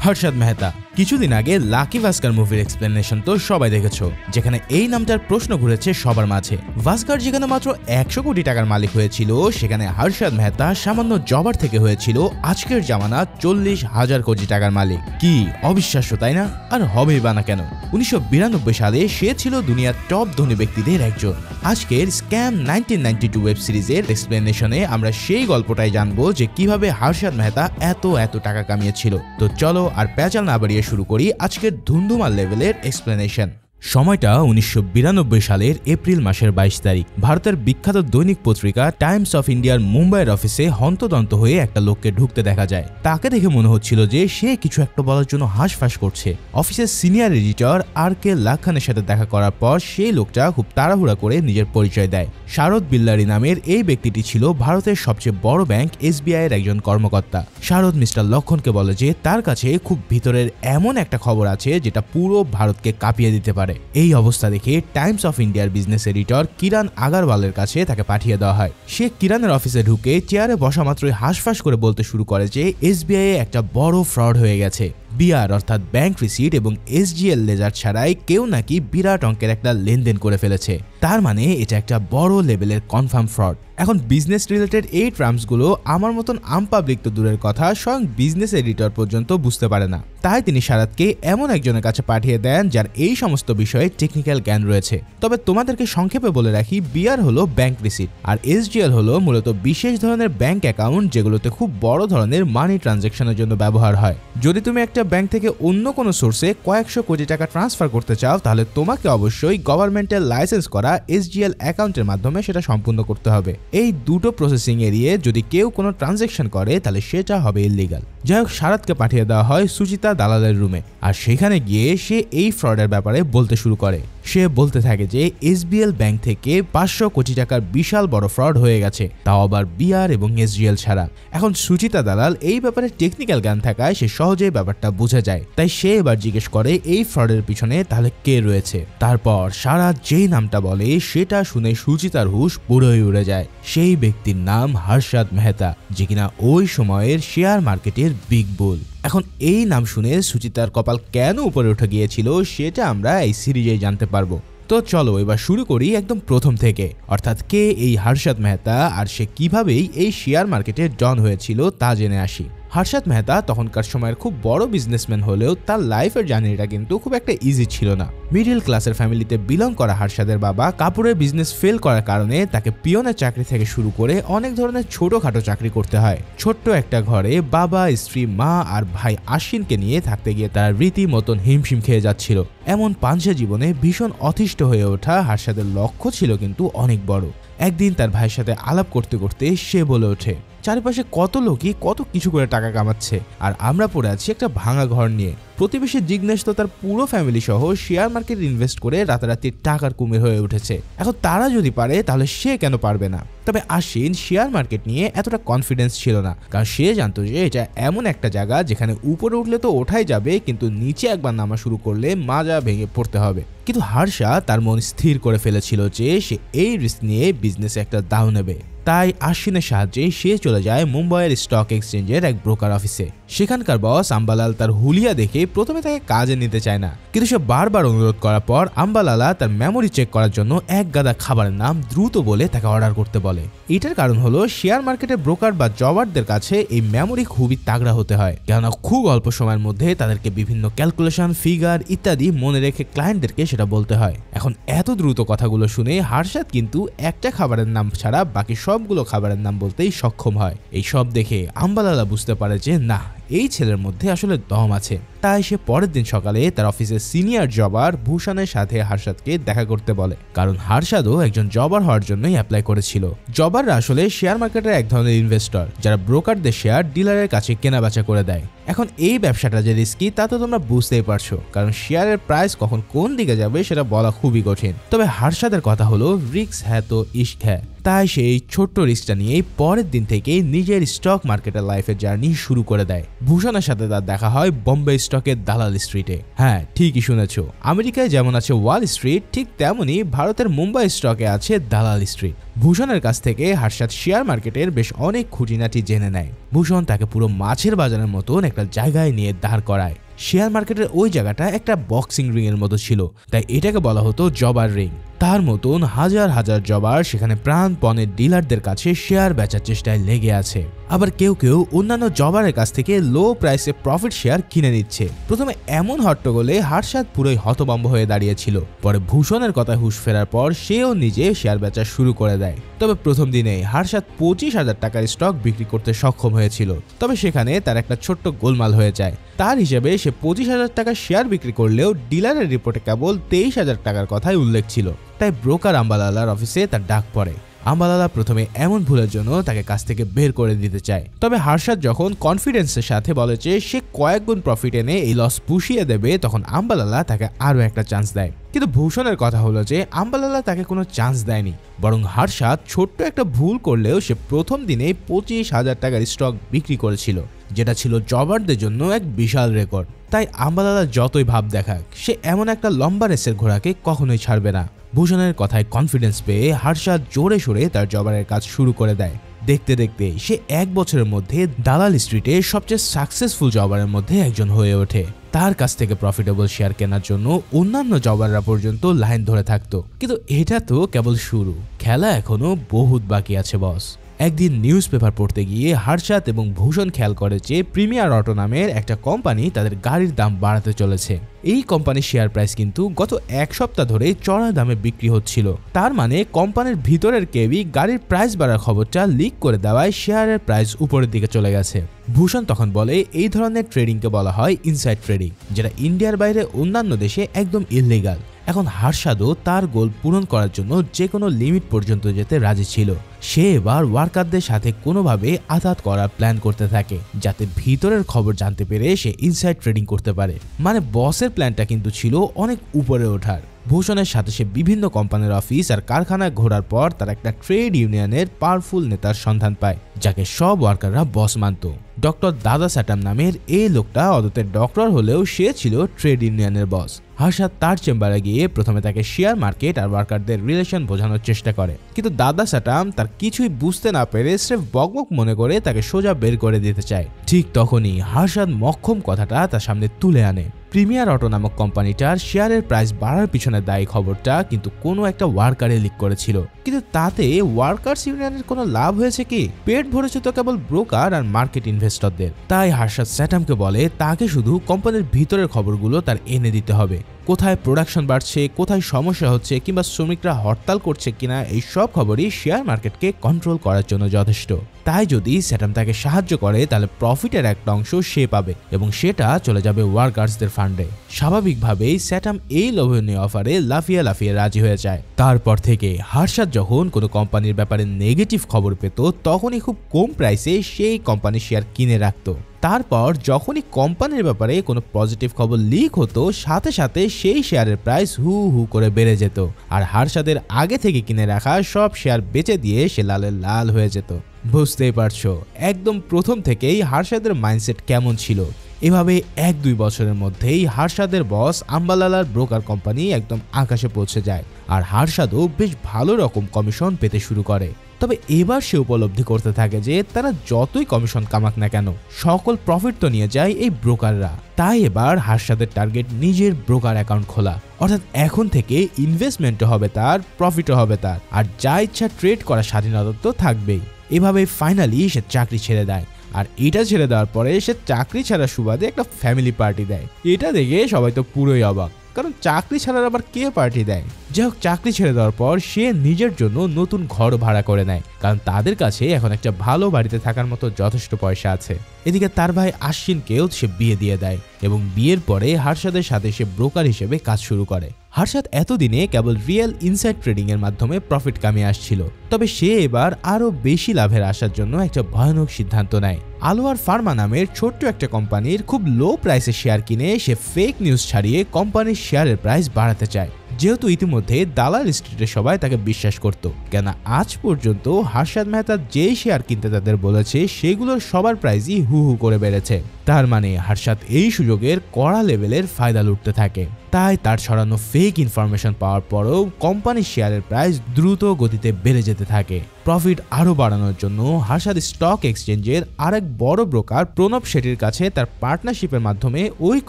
হর্ষদ মেহতা। কিছুদিন আগে লাকি ভাস্কর মুভির এক্সপ্লেনেশন তো সবাই দেখেছো, যেখানে এই নামটার প্রশ্ন ঘুরেছে সবার মাঝে। ভাস্কর যেখানে মাত্র 100 কোটি টাকার মালিক হয়েছিল, সেখানে হর্ষদ মেহতা সামান্য জবার থেকে হয়েছিল আজকের জামানা 40,000 কোটি টাকার মালিক। কি অবিশ্বাস্য, তাই না? আর হবেই বা না কেন। 1992 সালে সে ছিল দুনিয়ার টপ ধনী ব্যক্তিদের একজন। আজকের স্ক্যাম 1992 ওয়েব সিরিজের এক্সপ্লেনেশনে আমরা সেই গল্পটাই জানবো যে কিভাবে হর্ষদ মেহতা এত টাকা কামিয়েছিল। তো চলো আর প্যাচাল না বাড়িয়ে শুরু করি আজকের ধুমধুমার লেভেলের এক্সপ্লেনেশন। সময়টা 1992 সালের এপ্রিল মাসের 22 তারিখ। ভারতের বিখ্যাত দৈনিক পত্রিকা টাইমস অফ ইন্ডিয়ার মুম্বাইয়ের অফিসে হন্তদন্ত হয়ে একটা লোককে ঢুকতে দেখা যায়। তাকে দেখে মনে হচ্ছিল যে সে কিছু একটা বলার জন্য হাঁসফাঁস করছে। অফিসের সিনিয়র এডিটর আর.কে লাখানের সাথে দেখা করার পর সেই লোকটা খুব তাড়াহুড়া করে নিজের পরিচয় দেয়। শারদ বিল্লারি নামের এই ব্যক্তিটি ছিল ভারতের সবচেয়ে বড় ব্যাংক এসবিআই এর একজন কর্মকর্তা। শারদ মিস্টার লক্ষণকে বলে যে তার কাছে খুব ভিতরের এমন একটা খবর আছে যেটা পুরো ভারতকে কাঁপিয়ে দিতে পারে। এই অবস্থা দেখে টাইমস অফ ইন্ডিয়ার বিজনেস এডিটর কিরণ আগারওয়ালের কাছে তাকে পাঠিয়ে দেওয়া হয়। সে কিরণের অফিসে ঢুকে চেয়ারে বসা মাত্রই হাঁসফাঁস করে বলতে শুরু করে যে এসবিআই এ একটা বড় ফ্রড হয়ে গেছে। বিআর অর্থাৎ ব্যাংক রিসিট এবং এসজিএল লেজার ছাড়াই কেউ নাকি বিরাট অঙ্কের একটা লেনদেন করে ফেলেছে। তার মানে এটা একটা বড় লেভেলের কনফার্ম ফ্রড। এখন বিজনেস রিলেটেড এই টার্মসগুলো আমার মতন আম পাবলিক তো দূরের কথা, স্বয়ং বিজনেস এডিটর পর্যন্ত বুঝতে পারে না। তাই তিনি শারদকে এমন একজনের কাছে পাঠিয়ে দেন যার এই সমস্ত বিষয়ে টেকনিক্যাল জ্ঞান রয়েছে। তবে তোমাদেরকে সংক্ষেপে বলে রাখি, বিআর হলো ব্যাংক রিসিট আর এসজিএল হলো মূলত বিশেষ ধরনের ব্যাংক অ্যাকাউন্ট যেগুলোতে খুব বড় ধরনের মানি ট্রানজাকশনের জন্য ব্যবহার হয়। যদি তুমি একটা ব্যাংক থেকে অন্য কোনো সোর্সে কয়েকশো কোটি টাকা ট্রান্সফার করতে চাও, তাহলে তোমাকে অবশ্যই গভর্নমেন্টের লাইসেন্স করা এসজিএল অ্যাকাউন্টের মাধ্যমে সেটা সম্পূর্ণ করতে হবে। এই দুটো প্রসেসিং এরিয়ে যদি কেউ কোনো ট্রানজাকশন করে তাহলে সেটা হবে ইলিগাল। যাই হোক, শারদকে পাঠিয়ে দেওয়া হয় সুচিতা দালালের রুমে। আর সেখানে গিয়ে সে এই ফ্রডের ব্যাপারে বলতে শুরু করে। সে বলতে থাকে যে এসবিএল ব্যাংক থেকে 500 কোটি টাকার বিশাল বড় ফ্রড হয়ে গেছে, তাও আবার বিআর এবং এসজিএল ছাড়া। এখন সুচিতা দালাল এই ব্যাপারে টেকনিক্যাল জ্ঞান থাকায় সে সহজেই ব্যাপারটা বুঝে যায়। তাই সে এবার জিজ্ঞেস করে এই ফ্রডের পিছনে তাহলে কে রয়েছে। তারপর শারদ যেই নামটা বলে সেটা শুনে সুচিতার হুশ পুরোই উড়ে যায়। সেই ব্যক্তির নাম হর্ষদ মেহতা, যে কিনা ওই সময়ের শেয়ার মার্কেটের বিগ বুল। এখন এই নাম শুনে সুচিতার কপাল কেন উপরে উঠে গিয়েছিল সেটা আমরা এই সিরিজে জানতে পারবো। তো চলো এবার শুরু করি একদম প্রথম থেকে, অর্থাৎ কে এই হর্ষদ মেহতা আর সে কিভাবেই এই শেয়ার মার্কেটের ডন হয়েছিল তা জেনে আসি। হর্ষদ মেহতা তখনকার সময়ের খুব বড় বিজনেসম্যান হলেও তার লাইফের জার্নিটা কিন্তু খুব একটা ইজি ছিল না। মিডল ক্লাসের ফ্যামিলিতে বিলং করা হর্ষদের বাবা কাপড়ের বিজনেস ফেল করার কারণে তাকে পিয়নের চাকরি থেকে শুরু করে অনেক ধরনের ছোটখাটো চাকরি করতে হয়। ছোট্ট একটা ঘরে বাবা, স্ত্রী, মা আর ভাই আশ্বিনকে নিয়ে থাকতে গিয়ে তার রীতিমতন হিমশিম খেয়ে যাচ্ছিল। এমন পাঞ্চে জীবনে ভীষণ অতিষ্ঠ হয়ে ওঠা হর্ষদের লক্ষ্য ছিল কিন্তু অনেক বড়। একদিন তার ভাইয়ের সাথে আলাপ করতে করতে সে বলে ওঠে, চারিপাশে কত লোকই কত কিছু করে টাকা কামাচ্ছে, আর আমরা পড়ে আছি একটা ভাঙা ঘর নিয়ে। প্রতিবেশী জিগ্নেশ তো তার পুরো ফ্যামিলি সহ শেয়ার মার্কেটে ইনভেস্ট করে রাতারাতি টাকার কুমির হয়ে উঠেছে। এখন তারা যদি পারে তাহলে সে কেন পারবে না? তবে আশ্বিন শেয়ার মার্কেট নিয়ে এতটা কনফিডেন্স ছিল না, কারণ সে জানতো যে এটা এমন একটা জায়গা যেখানে উপরে উঠলে তো ওঠাই যাবে, কিন্তু নিচে একবার নামা শুরু করলে মাজা ভেঙে পড়তে হবে। কিন্তু হর্ষা তার মন স্থির করে ফেলেছিল যে সে এই রিস্ক নিয়ে বিজনেসে একটা দাও নেবে। তাই আশ্বিনের সাহায্যে সে চলে যায় মুম্বাইয়ের স্টক এক্সচেঞ্জের এক ব্রোকার অফিসে। সেখানকার বস আম্বালাল তার হুলিয়া দেখে প্রথমে তাকে কাজে নিতে চায় না, কিন্তু সে বারবার অনুরোধ করার পর আম্বালালা তার মেমোরি চেক করার জন্য এক গাদা খাবারের নাম দ্রুত বলে তাকে অর্ডার করতে বলে। এটার কারণ হলো শেয়ার মার্কেটের ব্রোকার বা জবারদের কাছে এই মেমোরি খুবই তাগড়া হতে হয়, কেননা খুব অল্প সময়ের মধ্যে তাদেরকে বিভিন্ন ক্যালকুলেশন, ফিগার ইত্যাদি মনে রেখে ক্লায়েন্টদেরকে সেটা বলতে হয়। এখন এত দ্রুত কথাগুলো শুনে হর্ষদ কিন্তু একটা খাবারের নাম ছাড়া বাকি সবগুলো খাবারের নাম বলতেই সক্ষম হয়। এই সব দেখে আম্বালালা বুঝতে পারে যে না, এই ছেলের মধ্যে আসলে দম আছে। তাই সে পরের দিন সকালে তার অফিসের সিনিয়র জবার ভূষণের সাথে হর্ষদকে দেখা করতে বলে, কারণ হর্ষদও একজন জবার হওয়ার জন্যই অ্যাপ্লাই করেছিল। জবাররা আসলে শেয়ার মার্কেটের এক ধরনের ইনভেস্টর যারা ব্রোকারদের শেয়ার ডিলারের কাছে কেনাবেচা করে দেয়। এখন এই ব্যবসাটা যে রিস্কি তা তো তোমরা বুঝতেই পারছো, কারণ শেয়ারের প্রাইস কখন কোন দিকে যাবে সেটা বলা খুবই কঠিন। তবে হর্ষদের কথা হলো রিস্ক হ্যাঁ তো ইশক হ্যাঁ। তাই সেই ছোট্ট রিস্কটা নিয়েই পরের দিন থেকে নিজের স্টক মার্কেটের লাইফের জার্নি শুরু করে দেয়। ভূষণের সাথে তার দেখা হয় বোম্বে স্টকের দালাল স্ট্রিটে। হ্যাঁ, ঠিকই শুনেছ, আমেরিকায় যেমন আছে ওয়াল স্ট্রিট, ঠিক তেমনই ভারতের মুম্বাই স্টকে আছে দালাল স্ট্রিট। ভূষণের কাছ থেকে হর্ষদ শেয়ার মার্কেটের বেশ অনেক খুঁটিনাটি জেনে নেয়। ভূষণ তাকে পুরো মাছের বাজারের মতন একটা জায়গায় নিয়ে দাঁড় করায়। শেয়ার মার্কেটের ওই জায়গাটা একটা বক্সিং রিং এর মতো ছিল, তাই এটাকে বলা হতো জবার রিং। তার মতন হাজার হাজার জবার সেখানে প্রাণপণের ডিলারদের কাছে শেয়ার বেচার চেষ্টায় লেগে আছে। আবার কেউ কেউ অন্যান্য জবারের কাছ থেকে লো প্রাইসে প্রফিট শেয়ার কিনে নিচ্ছে। প্রথমে এমন হট্টগোলে হর্ষাদ পুরোই হতভম্ব হয়ে দাঁড়িয়েছিল। পরে ভূষণের কথায় হুঁশ ফেরার পর সেও নিজে শেয়ার বেচা শুরু করে দেয়। তবে প্রথম দিনে হর্ষাদ 25,000 টাকার স্টক বিক্রি করতে সক্ষম হয়েছিল। তবে সেখানে তার একটা ছোট্ট গোলমাল হয়ে যায়। তার হিসেবে সে 25,000 টাকার শেয়ার বিক্রি করলেও ডিলারের রিপোর্টে কেবল 23,000 টাকার কথাই উল্লেখ ছিল। তাই ব্রোকার আম্বালালার অফিসে তার ডাক পড়ে। আম্বালালা প্রথমে এমন ভুলের জন্য তাকে কাছ থেকে বের করে দিতে চায়। তবে হর্ষাদ যখন কনফিডেন্সের সাথে বলে যে সে কয়েক গুণ প্রফিট এনে এই লস পুষিয়ে দেবে, তখন আম্বালালা তাকে আরো একটা চান্স দেয়। কিন্তু ভূষণের কথা হলো যে আম্বালালা তাকে কোনো চান্স দেয়নি, বরং হর্ষাদ ছোট্ট একটা ভুল করলেও সে প্রথম দিনে 25,000 টাকার স্টক বিক্রি করেছিল, যেটা ছিল জবারদের জন্য এক বিশাল রেকর্ড। তাই আম্বালালা যতই ভাব দেখাক, সে এমন একটা লম্বা রেসের ঘোড়াকে কখনোই ছাড়বে না। ভূষণের কথায় কনফিডেন্স পেয়ে হর্ষাদ জোরে সোরে তার জবারের কাজ শুরু করে দেয়। দেখতে দেখতে সে 1 বছরের মধ্যে দালাল স্ট্রিটে সবচেয়ে সাকসেসফুল জবারের মধ্যে একজন হয়ে ওঠে। তার কাছ থেকে প্রফিটেবল শেয়ার কেনার জন্য অন্যান্য জবাররা পর্যন্ত লাইন ধরে থাকতো। কিন্তু এটা তো কেবল শুরু, খেলা এখনো বহুত বাকি আছে বস। একদিন নিউজ পেপার পড়তে গিয়ে হর্ষাদ এবং ভূষণ খেয়াল করে যে প্রিমিয়ার অটো নামের একটা কোম্পানি তাদের গাড়ির দাম বাড়াতে চলেছে। এই কোম্পানির শেয়ার প্রাইস কিন্তু গত 1 সপ্তাহ ধরে চড়া দামে বিক্রি হচ্ছিল। তার মানে কোম্পানির ভিতরের কেউই গাড়ির প্রাইস বাড়ার খবরটা লিক করে দেওয়ায় শেয়ারের প্রাইস উপরের দিকে চলে গেছে। ভূষণ তখন বলে এই ধরনের ট্রেডিংকে বলা হয় ইনসাইড ট্রেডিং, যেটা ইন্ডিয়ার বাইরে অন্যান্য দেশে একদম ইললিগাল। এখন হর্ষাদও তার গোল পূরণ করার জন্য যে কোনো লিমিট পর্যন্ত যেতে রাজি ছিল। সে এবার ওয়ার্কারদের সাথে কোনোভাবে আঘাত করার প্ল্যান করতে থাকে, যাতে ভিতরের খবর জানতে পেরে সে ইনসাইড ট্রেডিং করতে পারে। মানে বসের প্ল্যানটা কিন্তু ছিল অনেক উপরে ওঠার। ভূষণের সাথে সে বিভিন্ন কোম্পানির অফিস আর কারখানায় ঘোরার পর তার একটা ট্রেড ইউনিয়নের পাওয়ারফুল নেতার সন্ধান পায়, যাকে সব ওয়ার্কাররা বস মানত। ডক্টর দাদা স্যাটাম নামের এই লোকটা অদতে ডক্টর হলেও সে ছিল ট্রেড ইউনিয়নের বস। হর্ষাদ তার চেম্বারে গিয়ে প্রথমে তাকে শেয়ার মার্কেট আর ওয়ার্কারদের রিলেশন বোঝানোর চেষ্টা করে, কিন্তু দাদা স্যাটাম তার কিছুই বুঝতে না পেরে স্রেফ বকবক মনে করে তাকে সোজা বের করে দিতে চায়। ঠিক তখনই হর্ষাদ মক্ষম কথাটা তার সামনে তুলে আনে। প্রিমিয়ার অটো নামক কোম্পানিটার শেয়ারের প্রাইস বাড়ার পিছনে দায়ী খবরটা কিন্তু কোনো একটা ওয়ার্কারে লিক করেছিল, কিন্তু তাতে ওয়ার্কার্স ইউনিয়নের কোনো লাভ হয়েছে কি? পেট ভরেছে তো কেবল ব্রোকার আর মার্কেট ইনভেস্টরদের। তাই হর্ষাদ স্যাটামকে বলে তাকে শুধু কোম্পানির ভিতরের খবরগুলো তার এনে দিতে হবে। কোথায় প্রোডাকশন বাড়ছে, কোথায় সমস্যা হচ্ছে, কিংবা শ্রমিকরা হরতাল করছে কিনা, এই সব খবরই শেয়ার মার্কেটকে কন্ট্রোল করার জন্য যথেষ্ট। তাই যদি স্যাটাম তাকে সাহায্য করে তাহলে প্রফিটের একটা অংশ সে পাবে এবং সেটা চলে যাবে ওয়ার্কার্সদের ফান্ডে। স্বাভাবিকভাবেই স্যাটাম এই লোভনীয় অফারে লাফিয়ে লাফিয়ে রাজি হয়ে যায়। তারপর থেকে হর্ষাদ যখন কোনো কোম্পানির ব্যাপারে নেগেটিভ খবর পেত, তখনই খুব কম প্রাইসে সেই কোম্পানির শেয়ার কিনে রাখত। তারপর যখনই কোম্পানির ব্যাপারে কোনো পজিটিভ খবর লিক হতো, সাথে সাথে সেই শেয়ারের প্রাইস হু হু করে বেড়ে যেত। আর হর্ষাদের আগে থেকে কিনে রাখা সব শেয়ার বেচে দিয়ে সে লালে লাল হয়ে যেত। বুঝতেই পারছো একদম প্রথম থেকেই হর্ষাদের মাইন্ডসেট কেমন ছিল। এভাবে 1-2 বছরের মধ্যেই হর্ষাদের বস আম্বালালার ব্রোকার কোম্পানি একদম আকাশে পৌঁছে যায়, আর হর্ষাদও বেশ ভালো রকম কমিশন পেতে শুরু করে। তবে এবার সে উপলব্ধি করতে থাকে যে তারা যতই কমিশন কামাক না কেন, সকল প্রফিট তো নিয়ে যায় এই ব্রোকাররা। তাই এবার হর্ষাদের টার্গেট নিজের ব্রোকার অ্যাকাউন্ট খোলা, অর্থাৎ এখন থেকে ইনভেস্টমেন্টও হবে তার, প্রফিটও হবে তার, আর যা ইচ্ছা ট্রেড করার স্বাধীনতা তো থাকবেই। এভাবে ফাইনালি সে চাকরি ছেড়ে দেয়, আর এটা ছেড়ে দেওয়ার পরে সে চাকরি ছাড়ার সুবাদে একটা ফ্যামিলি পার্টি দেয়। এটা দেখে সবাই তো পুরোই অবাক, কারণ চাকরি ছাড়ার আবার কে পার্টি দেয়? যাই হোক, চাকরি ছেড়ে দেওয়ার পর সে নিজের জন্য নতুন ঘর ভাড়া করে নেয়, কারণ তাদের কাছে এখন একটা ভালো বাড়িতে থাকার মতো যথেষ্ট পয়সা আছে। এদিকে তার ভাই আশ্বিনকেও সে বিয়ে দিয়ে দেয় এবং বিয়ের পরে হর্ষাদের সাথে সে ব্রোকার হিসেবে কাজ শুরু করে। হর্ষাদ এতদিনে কেবল রিয়েল ইনসাইড ট্রেডিং এর মাধ্যমে প্রফিট কামিয়ে আসছিল, তবে সে এবার আরো বেশি লাভের আসার জন্য একটা ভয়ানক সিদ্ধান্ত নেয়। আলোয়ার ফার্মা নামের ছোট্ট একটা কোম্পানির খুব লো প্রাইসে শেয়ার কিনে সে ফেক নিউজ ছাড়িয়ে কোম্পানির শেয়ারের প্রাইস বাড়াতে চায়। যেহেতু ইতিমধ্যে দালাল স্ট্রিটে সবাই তাকে বিশ্বাস করত, কেন আজ পর্যন্ত হর্ষাদ মেহতা যেই শেয়ার কিনতে তাদের বলেছে সেগুলোর সবার প্রাইসই হু হু করে বেড়েছে। তার মানে হর্ষাদ এই সুযোগের কড়া লেভেলের ফায়দা লুটতে থাকে। তাই তার ছড়ানো ফেক ইনফরমেশন পাওয়ার পরেও কোম্পানির শেয়ারের প্রাইস দ্রুত গতিতে বেড়ে যেতে থাকে। প্রফিট আরও বাড়ানোর জন্য হার্শাদ স্টক এক্সচেঞ্জের আরেক বড় ব্রোকার প্রণব শেঠির কাছে তার পার্টনারশিপের মাধ্যমে ওই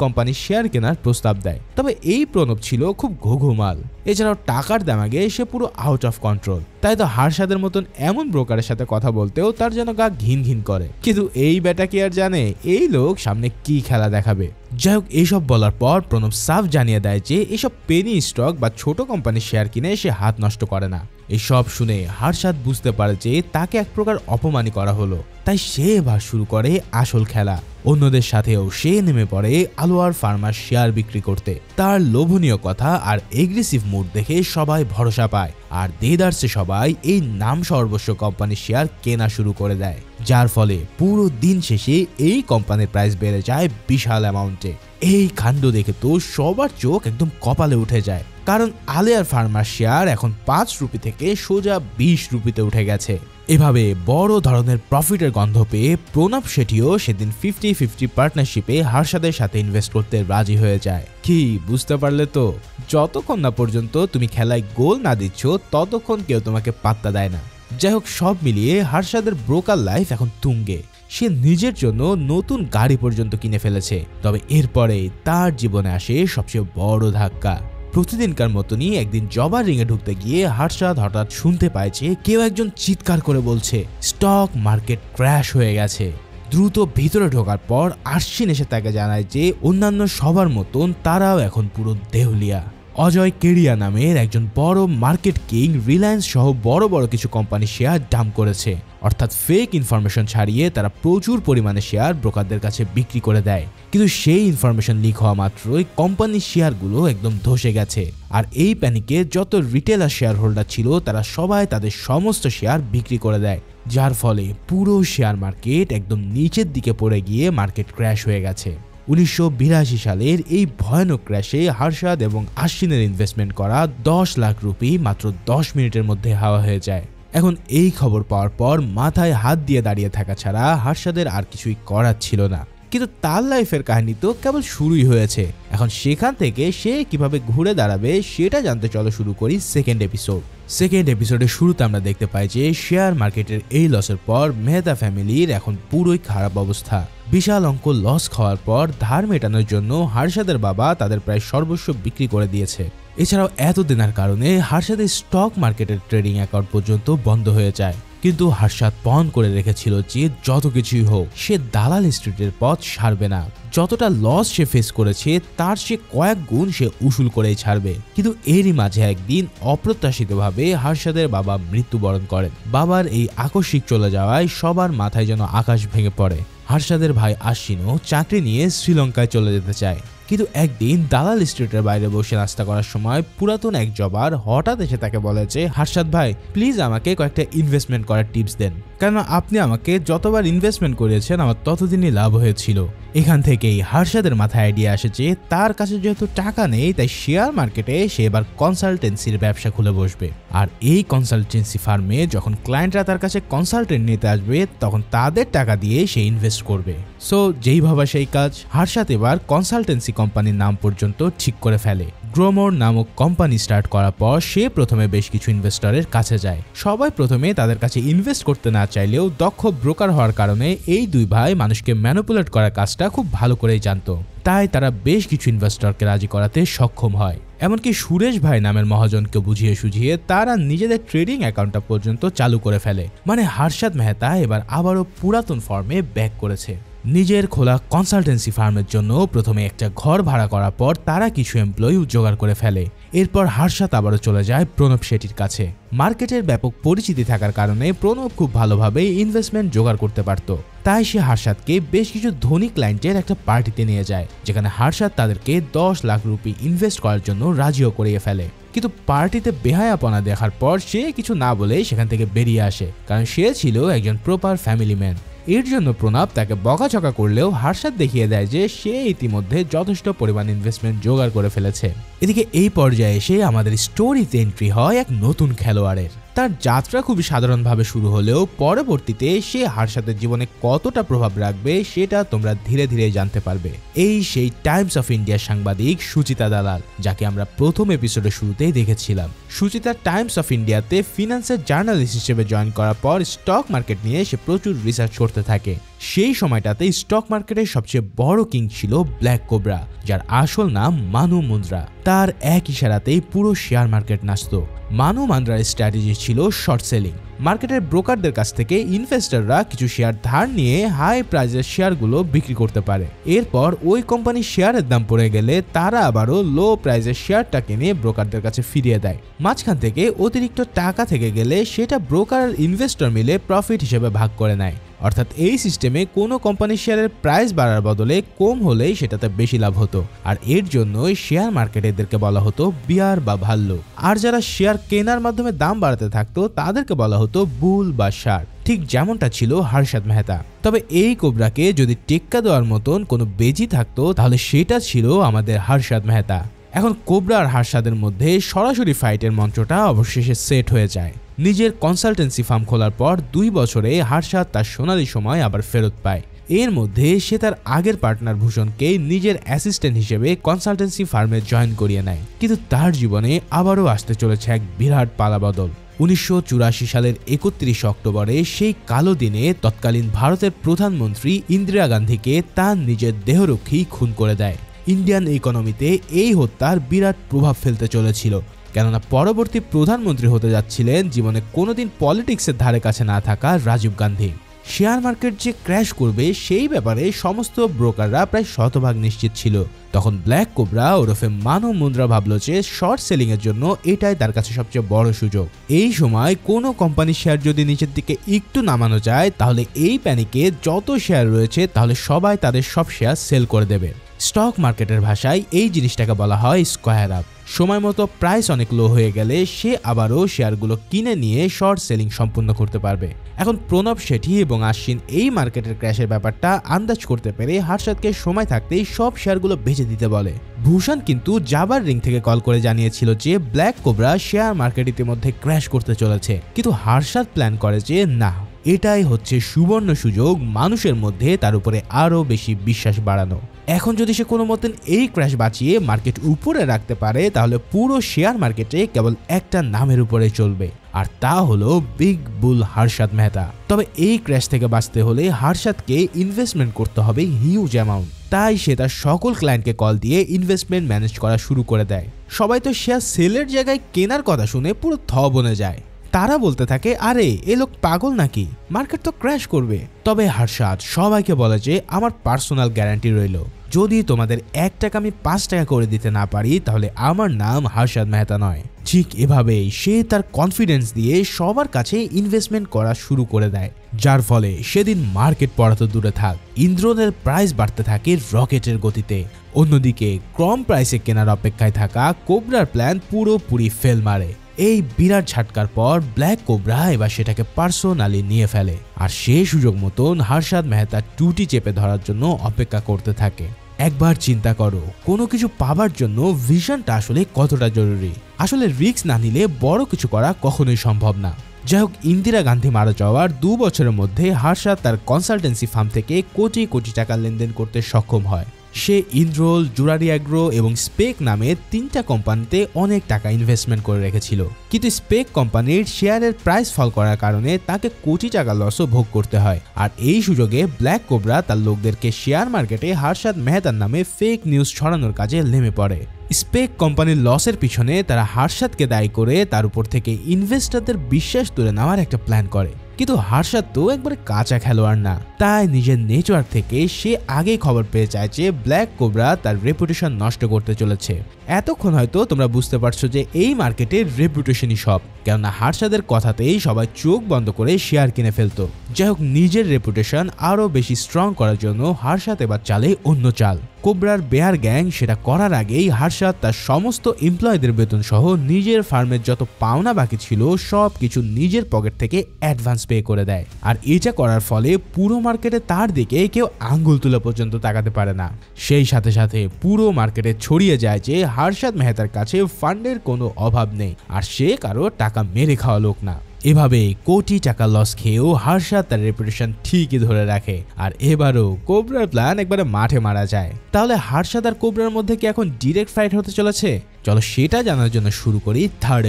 কোম্পানির শেয়ার কেনার প্রস্তাব দেয়। তবে এই প্রণব ছিল খুব ঘুঘুমাল, এছাড়াও টাকার দামাগে সে পুরো আউট অফ কন্ট্রোল। তাই তো হার্শাদের মতন এমন ব্রোকারের সাথে কথা বলতেও তার যেন গা ঘিন ঘিন করে। কিন্তু এই বেটা কি আর জানে এই লোক সামনে কি খেলা দেখাবে। যাই হোক, এইসব বলার পর প্রণব সাফ জানিয়ে দেয় যে এইসব পেনি স্টক বা ছোট কোম্পানির শেয়ার কিনে সে হাত নষ্ট করে না। এইসব শুনে হার্শাদ বুঝতে পারে যে তাকে এক প্রকার অপমানই করা হলো, তাই সে এবার শুরু করে আসল খেলা। অন্যদের সাথেও সে নেমে পড়ে আলোয়ার ফার্মার শেয়ার বিক্রি করতে। তার লোভনীয় কথা আর এগ্রেসিভ মুড দেখে সবাই ভরসা পায়, আর দেদারসে সবাই এই নাম সর্বস্ব কোম্পানির শেয়ার কেনা শুরু করে দেয়, যার ফলে পুরো দিন শেষে এই কোম্পানির প্রাইস বেড়ে যায় বিশাল অ্যামাউন্টে। এই কাণ্ড দেখে তো সবার চোখ একদম কপালে উঠে যায়, কারণ আলিয়ার ফার্মার শেয়ার এখন 5 রুপি থেকে সোজা 20 রুপিতে উঠে গেছে। এভাবে বড় ধরনের প্রফিটের গন্ধ পেয়ে প্রণব শেঠিও সেদিন 50-50 পার্টনারশিপে হার্শাদের সাথে ইনভেস্ট করতে রাজি হয়ে যায়। কি বুঝতে পারলে তো, যতক্ষণ না পর্যন্ত তুমি খেলায় গোল না দিচ্ছ ততক্ষণ কেউ তোমাকে পাত্তা দেয় না। যাই হোক, সব মিলিয়ে হার্শাদের ব্রোকার লাইফ এখন তুঙ্গে। সে নিজের জন্য নতুন গাড়ি পর্যন্ত কিনে ফেলেছে। তবে এরপরে তার জীবনে আসে সবচেয়ে বড় ধাক্কা। প্রতিদিনকার মতনই একদিন জবার রিংয়ে ঢুকতে গিয়ে হার্শাদ হঠাৎ শুনতে পায় যে কেউ একজন চিৎকার করে বলছে স্টক মার্কেট ক্র্যাশ হয়ে গেছে। দ্রুত ভিতরে ঢোকার পর আশ্বিন এসে তাকে জানায় যে অন্যান্য সবার মতন তারাও এখন পুরো দেউলিয়া। অজয় কেডিয়া নামের একজন বড় মার্কেট কিং রিলায়েন্স সহ বড় বড় কিছু কোম্পানির শেয়ার ডাম্প করেছে, অর্থাৎ ফেক ইনফরমেশন ছাড়িয়ে তারা প্রচুর পরিমাণে শেয়ার ব্রোকারদের কাছে বিক্রি করে দেয়। কিন্তু সেই ইনফরমেশন লিক হওয়া মাত্রই কোম্পানির শেয়ারগুলো একদম ধসে গেছে, আর এই প্যানিকে যত রিটেলার শেয়ার হোল্ডার ছিল তারা সবাই তাদের সমস্ত শেয়ার বিক্রি করে দেয়, যার ফলে পুরো শেয়ার মার্কেট একদম নিচের দিকে পড়ে গিয়ে মার্কেট ক্র্যাশ হয়ে গেছে। 1982 সালের এই ভয়ানক ক্র্যাশে হার্শাদ এবং আশ্বিনের ইনভেস্টমেন্ট করা 10 লাখ রুপি মাত্র 10 মিনিটের মধ্যে হাওয়া হয়ে যায়। এখন এই খবর পাওয়ার পর মাথায় হাত দিয়ে দাঁড়িয়ে থাকা ছাড়া হার্শাদের আর কিছুই করার ছিল না। কিন্তু তার লাইফের কাহিনী তো কেবল শুরুই হয়েছে। এখন সেখান থেকে সে কিভাবে ঘুরে দাঁড়াবে সেটা জানতে চলো শুরু করি সেকেন্ড এপিসোডের শুরুতে আমরা দেখতে পাই যে শেয়ার মার্কেটের এই লসের পর মেহতা ফ্যামিলির এখন পুরোই খারাপ অবস্থা। বিশাল অঙ্ক লস খাওয়ার পর ধার মেটানোর জন্য হার্শাদের বাবা তাদের প্রায় সর্বস্ব বিক্রি করে দিয়েছে। এছাড়াও এতদিনের কারণে হার্শাদের স্টক মার্কেটের ট্রেডিং অ্যাকাউন্ট পর্যন্ত বন্ধ হয়ে যায়। কিন্তু হার্শাদ পণ করে রেখেছিল যে যত কিছুই হোক সে দালাল স্ট্রিটের পথ ছাড়বে না। যতটা লস সে ফেস করেছে তার সে কয়েক গুণ সে উসুল করেই ছাড়বে। কিন্তু এরই মাঝে একদিন অপ্রত্যাশিতভাবে হার্শাদের বাবা মৃত্যুবরণ করেন। বাবার এই আকস্মিক চলে যাওয়ায় সবার মাথায় যেন আকাশ ভেঙে পড়ে। হার্শাদের ভাই আশ্বিনও চাকরি নিয়ে শ্রীলঙ্কায় চলে যেতে চায়। কিন্তু একদিন দালাল স্ট্রিটের বাইরে বসে নাস্তা করার সময় পুরাতন এক জবার হঠাৎ এসে তাকে বলে যে হার্শাদ ভাই, প্লিজ আমাকে কয়েকটা ইনভেস্টমেন্ট করার টিপস দেন, কারণ আপনি আমাকে যতবার ইনভেস্টমেন্ট করিয়েছেন আমার ততদিনই লাভ হয়েছিল। এখান থেকেই হার্শাদের মাথায় আইডিয়া আসে যে তার কাছে যেহেতু টাকা নেই তাই শেয়ার মার্কেটে সে এবার কনসালটেন্সির ব্যবসা খুলে বসবে। আর এই কনসালটেন্সি ফার্মে যখন ক্লায়েন্টরা তার কাছে কনসালটেন্ট নিতে আসবে তখন তাদের টাকা দিয়ে সে ইনভেস্ট করবে। সো যেই ভাবা সেই কাজ, হার্শাদ এবার কনসালটেন্সি কোম্পানির নাম পর্যন্ত ঠিক করে ফেলে। গ্রোমোর নামক কোম্পানি স্টার্ট করার পর সে প্রথমে বেশ কিছু ইনভেস্টরের কাছে যায়। সবাই প্রথমে তাদের কাছে ইনভেস্ট করতে না চাইলেও দক্ষ ব্রোকার হওয়ার কারণে এই দুই ভাই মানুষকে ম্যানিপুলেট করার কাজটা খুব ভালো করেই জানতো। তাই তারা বেশ কিছু ইনভেস্টরকে রাজি করাতে সক্ষম হয়। এমনকি সুরেশ ভাই নামের মহাজনকে বুঝিয়ে সুঝিয়ে তারা নিজেদের ট্রেডিং অ্যাকাউন্টটা পর্যন্ত চালু করে ফেলে। মানে হার্শাদ মেহতা এবার আবারও পুরাতন ফর্মে ব্যাক করেছে। নিজের খোলা কনসালটেন্সি ফার্মের জন্য প্রথমে একটা ঘর ভাড়া করার পর তারা কিছু এমপ্লয়ি জোগাড় করে ফেলে। এরপর হার্শাদ আবারও চলে যায় প্রণব শেঠির কাছে। মার্কেটের ব্যাপক পরিচিতি থাকার কারণে প্রণব খুব ভালোভাবে ইনভেস্টমেন্ট জোগাড় করতে পারত। তাই সে হার্শাদকে বেশ কিছু ধনী ক্লায়েন্টের একটা পার্টিতে নিয়ে যায়, যেখানে হার্শাদ তাদেরকে 10 লাখ রুপি ইনভেস্ট করার জন্য রাজিও করিয়ে ফেলে। কিন্তু পার্টিতে বেহায়াপনা দেখার পর সে কিছু না বলে সেখান থেকে বেরিয়ে আসে, কারণ সে ছিল একজন প্রপার ফ্যামিলি ম্যান। এর জন্য প্রণব তাকে বকাঝকা করলেও হার্শাদ দেখিয়ে দেয় যে সে ইতিমধ্যে যথেষ্ট পরিমাণ ইনভেস্টমেন্ট জোগাড় করে ফেলেছে। এদিকে এই পর্যায়ে এসে আমাদের স্টোরিতে এন্ট্রি হয় এক নতুন খেলোয়াড়ের। তার যাত্রা খুবই সাধারণভাবে শুরু হলেও পরবর্তীতে সে হার্ষাদের জীবনে কতটা প্রভাব রাখবে সেটা তোমরা ধীরে ধীরে জানতে পারবে। এই সেই টাইমস অফ ইন্ডিয়ার সাংবাদিক সুচিতা দালাল, যাকে আমরা প্রথম এপিসোডের শুরুতেই দেখেছিলাম। সুচিতা টাইমস অফ ইন্ডিয়াতে ফিনান্সের জার্নালিস্ট হিসেবে জয়েন করার পর স্টক মার্কেট নিয়ে সে প্রচুর রিসার্চ করতে থাকে। সেই সময়টাতে স্টক মার্কেটের সবচেয়ে বড় কিং ছিল ব্ল্যাক কোবরা, যার আসল নাম মানু মুন্দ্রা। তার এক ইশারাতেই পুরো শেয়ার মার্কেট নাচত। মানু মুন্দ্রার স্ট্র্যাটেজি ছিল শর্ট সেলিং। মার্কেটের ব্রোকারদের কাছ থেকে ইনভেস্টররা কিছু শেয়ার ধার নিয়ে হাই প্রাইসের শেয়ারগুলো বিক্রি করতে পারে। এরপর ওই কোম্পানির শেয়ারের দাম পড়ে গেলে তারা আবারও লো প্রাইসের শেয়ারটা কিনে ব্রোকারদের কাছে ফিরিয়ে দেয়। মাঝখান থেকে অতিরিক্ত টাকা থেকে গেলে সেটা ব্রোকার আর ইনভেস্টর মিলে প্রফিট হিসেবে ভাগ করে নেয়। অর্থাৎ এই সিস্টেমে কোনো কোম্পানির শেয়ারের প্রাইস বাড়ার বদলে কম হলেই সেটাতে বেশি লাভ হতো, আর এর জন্যই শেয়ার মার্কেটে এদেরকে বলা হতো বিয়ার বা ভাল্লুক। আর যারা শেয়ার কেনার মাধ্যমে দাম বাড়াতে থাকতো তাদেরকে বলা হতো বুল বা ষাঁড়, ঠিক যেমনটা ছিল হর্ষদ মেহতা। তবে এই কোবরাকে যদি টেক্কা দেওয়ার মতন কোনো বেজি থাকতো তাহলে সেটা ছিল আমাদের হর্ষদ মেহতা। এখন কোবরা আর হর্ষদের মধ্যে সরাসরি ফাইটের মঞ্চটা অবশেষে সেট হয়ে যায়। নিজের কনসালটেন্সি ফার্ম খোলার পর 2 বছরে হর্ষদ তার সোনালী সময় আবার ফেরত পায়। এর মধ্যে সে তার আগের পার্টনার ভূষণকে নিজের অ্যাসিস্ট্যান্ট হিসেবে কনসালটেন্সি ফার্মে জয়েন করিয়ে নেয়। কিন্তু তার জীবনে আবারও আসতে চলেছে এক বিরাট পালাবদল। 1984 সালের 31 অক্টোবরে সেই কালো দিনে তৎকালীন ভারতের প্রধানমন্ত্রী ইন্দিরা গান্ধীকে তার নিজের দেহরক্ষী খুন করে দেয়। ইন্ডিয়ান ইকোনমিতে এই হত্যার বিরাট প্রভাব ফেলতে চলেছিল, কেননা পরবর্তী প্রধানমন্ত্রী হতে যাচ্ছিলেন জীবনে কোনোদিন পলিটিক্সের ধারে কাছে না থাকা রাজীব গান্ধী। শেয়ার মার্কেট যে ক্র্যাশ করবে সেই ব্যাপারে সমস্ত ব্রোকাররা প্রায় শতভাগ নিশ্চিত ছিল। তখন ব্ল্যাক কোবরা ওরফে মানু মুন্দ্রা ভাবলো যে শর্ট সেলিং এর জন্য এটাই তার কাছে সবচেয়ে বড় সুযোগ। এই সময় কোনো কোম্পানির শেয়ার যদি নিচের দিকে একটু নামানো যায় তাহলে এই প্যানিকে যত শেয়ার রয়েছে তাহলে সবাই তাদের সব শেয়ার সেল করে দেবে। স্টক মার্কেটের ভাষায় এই জিনিসটাকে বলা হয় স্কোয়ার আপ। সময় মতো প্রাইস অনেক লো হয়ে গেলে সে আবারও শেয়ারগুলো কিনে নিয়ে শর্ট সেলিং সম্পূর্ণ করতে পারবে। এখন প্রণব শেঠি এবং আশ্বিন এই মার্কেটের ক্র্যাশের ব্যাপারটা আন্দাজ করতে পেরে হর্ষদকে সময় থাকতেই সব শেয়ারগুলো বেচে দিতে বলে। ভূষণ কিন্তু জাবার রিং থেকে কল করে জানিয়েছিল যে ব্ল্যাক কোবরা শেয়ার মার্কেট ইতিমধ্যে ক্র্যাশ করতে চলেছে, কিন্তু হর্ষদ প্ল্যান করে যে না, এটাই হচ্ছে সুবর্ণ সুযোগ মানুষের মধ্যে তার উপরে আরো বেশি বিশ্বাস বাড়ানো। এখন যদি সে কোনো মতেন এই ক্র্যাশ বাঁচিয়ে মার্কেট উপরে রাখতে পারে তাহলে পুরো শেয়ার মার্কেটে কেবল একটা নামের উপরে চলবে, আর তা হলো বিগ বুল হর্ষদ মেহতা। তবে এই ক্র্যাশ থেকে বাঁচতে হলে হর্ষদকে ইনভেস্টমেন্ট করতে হবে হিউজ অ্যামাউন্ট। তাই সে তার সকল ক্লায়েন্টকে কল দিয়ে ইনভেস্টমেন্ট ম্যানেজ করা শুরু করে দেয়। সবাই তো শেয়ার সেলের জায়গায় কেনার কথা শুনে পুরো থ বনে যায়। তারা বলতে থাকে, আরে এ লোক পাগল নাকি, মার্কেট তো ক্র্যাশ করবে। তবে হর্ষদ সবাইকে বলে যে আমার পার্সোনাল গ্যারান্টি রইল, যদি তোমাদের 1 টাকা আমি 5 টাকা করে দিতে না পারি তাহলে আমার নাম হর্ষদ মেহতা নয়। ঠিক এভাবেই সে তার কনফিডেন্স দিয়ে সবার কাছে ইনভেস্টমেন্ট করা শুরু করে দেয়, যার ফলে সেদিন মার্কেট পড়া তো দূরে থাক, ইন্দ্রনের প্রাইস বাড়তে থাকে রকেটের গতিতে। অন্যদিকে কম প্রাইসে কেনার অপেক্ষায় থাকা কোবরার প্ল্যান পুরোপুরি ফেল মারে। এই বিরাট ঝাটকার পর ব্ল্যাক কোবরা এবার সেটাকে পার্সোনালি নিয়ে ফেলে, আর সেই সুযোগ মতন হর্ষদ মেহতার টুটি চেপে ধরার জন্য অপেক্ষা করতে থাকে। একবার চিন্তা করো, কোনো কিছু পাবার জন্য ভিশনটা আসলে কতটা জরুরি। আসলে রিস্ক না নিলে বড় কিছু করা কখনোই সম্ভব না। যাই হোক, ইন্দিরা গান্ধী মারা যাওয়ার 2 বছরের মধ্যে হর্ষদ তার কনসালটেন্সি ফার্ম থেকে কোটি কোটি টাকা লেনদেন করতে সক্ষম হয়। সে ইন্দ্রোল, জুরারি অ্যাগ্রো এবং স্পেক নামে 3টা কোম্পানিতে অনেক টাকা ইনভেস্টমেন্ট করে রেখেছিল, কিন্তু স্পেক কোম্পানির শেয়ারের প্রাইস ফল করার কারণে তাকে কোটি টাকা লসও ভোগ করতে হয়। আর এই সুযোগে ব্ল্যাক কোবরা তার লোকদেরকে শেয়ার মার্কেটে হর্ষদ মেহতার নামে ফেক নিউজ ছড়ানোর কাজে নেমে পড়ে। স্পেক কোম্পানির লসের পিছনে তারা হর্ষদকে দায়ী করে তার উপর থেকে ইনভেস্টরদের বিশ্বাস তুলে নেওয়ার একটা প্ল্যান করে। কিন্তু হর্ষদ তো একবারে কাঁচা খেলোয়াড় না, তাই নিজের নেটওয়ার্ক থেকে সে আগেই খবর পেয়ে যায় যে ব্ল্যাক কোবরা তার রেপুটেশন নষ্ট করতে চলেছে। এতক্ষণ হয়তো তোমরা বুঝতে পারছো যে এই মার্কেটের রেপুটেশনই সব, কেননা হর্ষদের কথাতেই সবাই চোখ বন্ধ করে শেয়ার কিনে ফেলতো। যাই হোক, নিজের রেপুটেশন আরো বেশি স্ট্রং করার জন্য হর্ষদ এবার চালে অন্য চাল। কোবরার বেয়ার গ্যাং সেটা করার আগেই হার্ষাদ তার সমস্ত এমপ্লয়ীদের বেতন সহ নিজের ফার্মের যত পাওনা বাকি ছিল সব কিছু নিজের পকেট থেকে অ্যাডভান্স পে করে দেয়। আর এটা করার ফলে পুরো মার্কেটে তার দিকে কেউ আঙ্গুল তুলে পর্যন্ত তাকাতে পারে না। সেই সাথে সাথে পুরো মার্কেটে ছড়িয়ে যায় যে হার্ষাদ মেহতার কাছে ফান্ডের কোনো অভাব নেই, আর সে কারো টাকা মেরে খাওয়া লোক না। এভাবে কোটি টাকা লস খেয়েও হার্ষাদ তার রেপুটেশন ঠিকই ধরে রাখে। আর এবারও কোবরার প্ল্যান একবারে মাঠে মারা যায়। তাহলে হার্ষাদ আর কোবরার মধ্যে কি এখন ডিরেক্ট ফাইট হতে চলেছে? চলো সেটা জানার জন্য শুরু করি থার্ড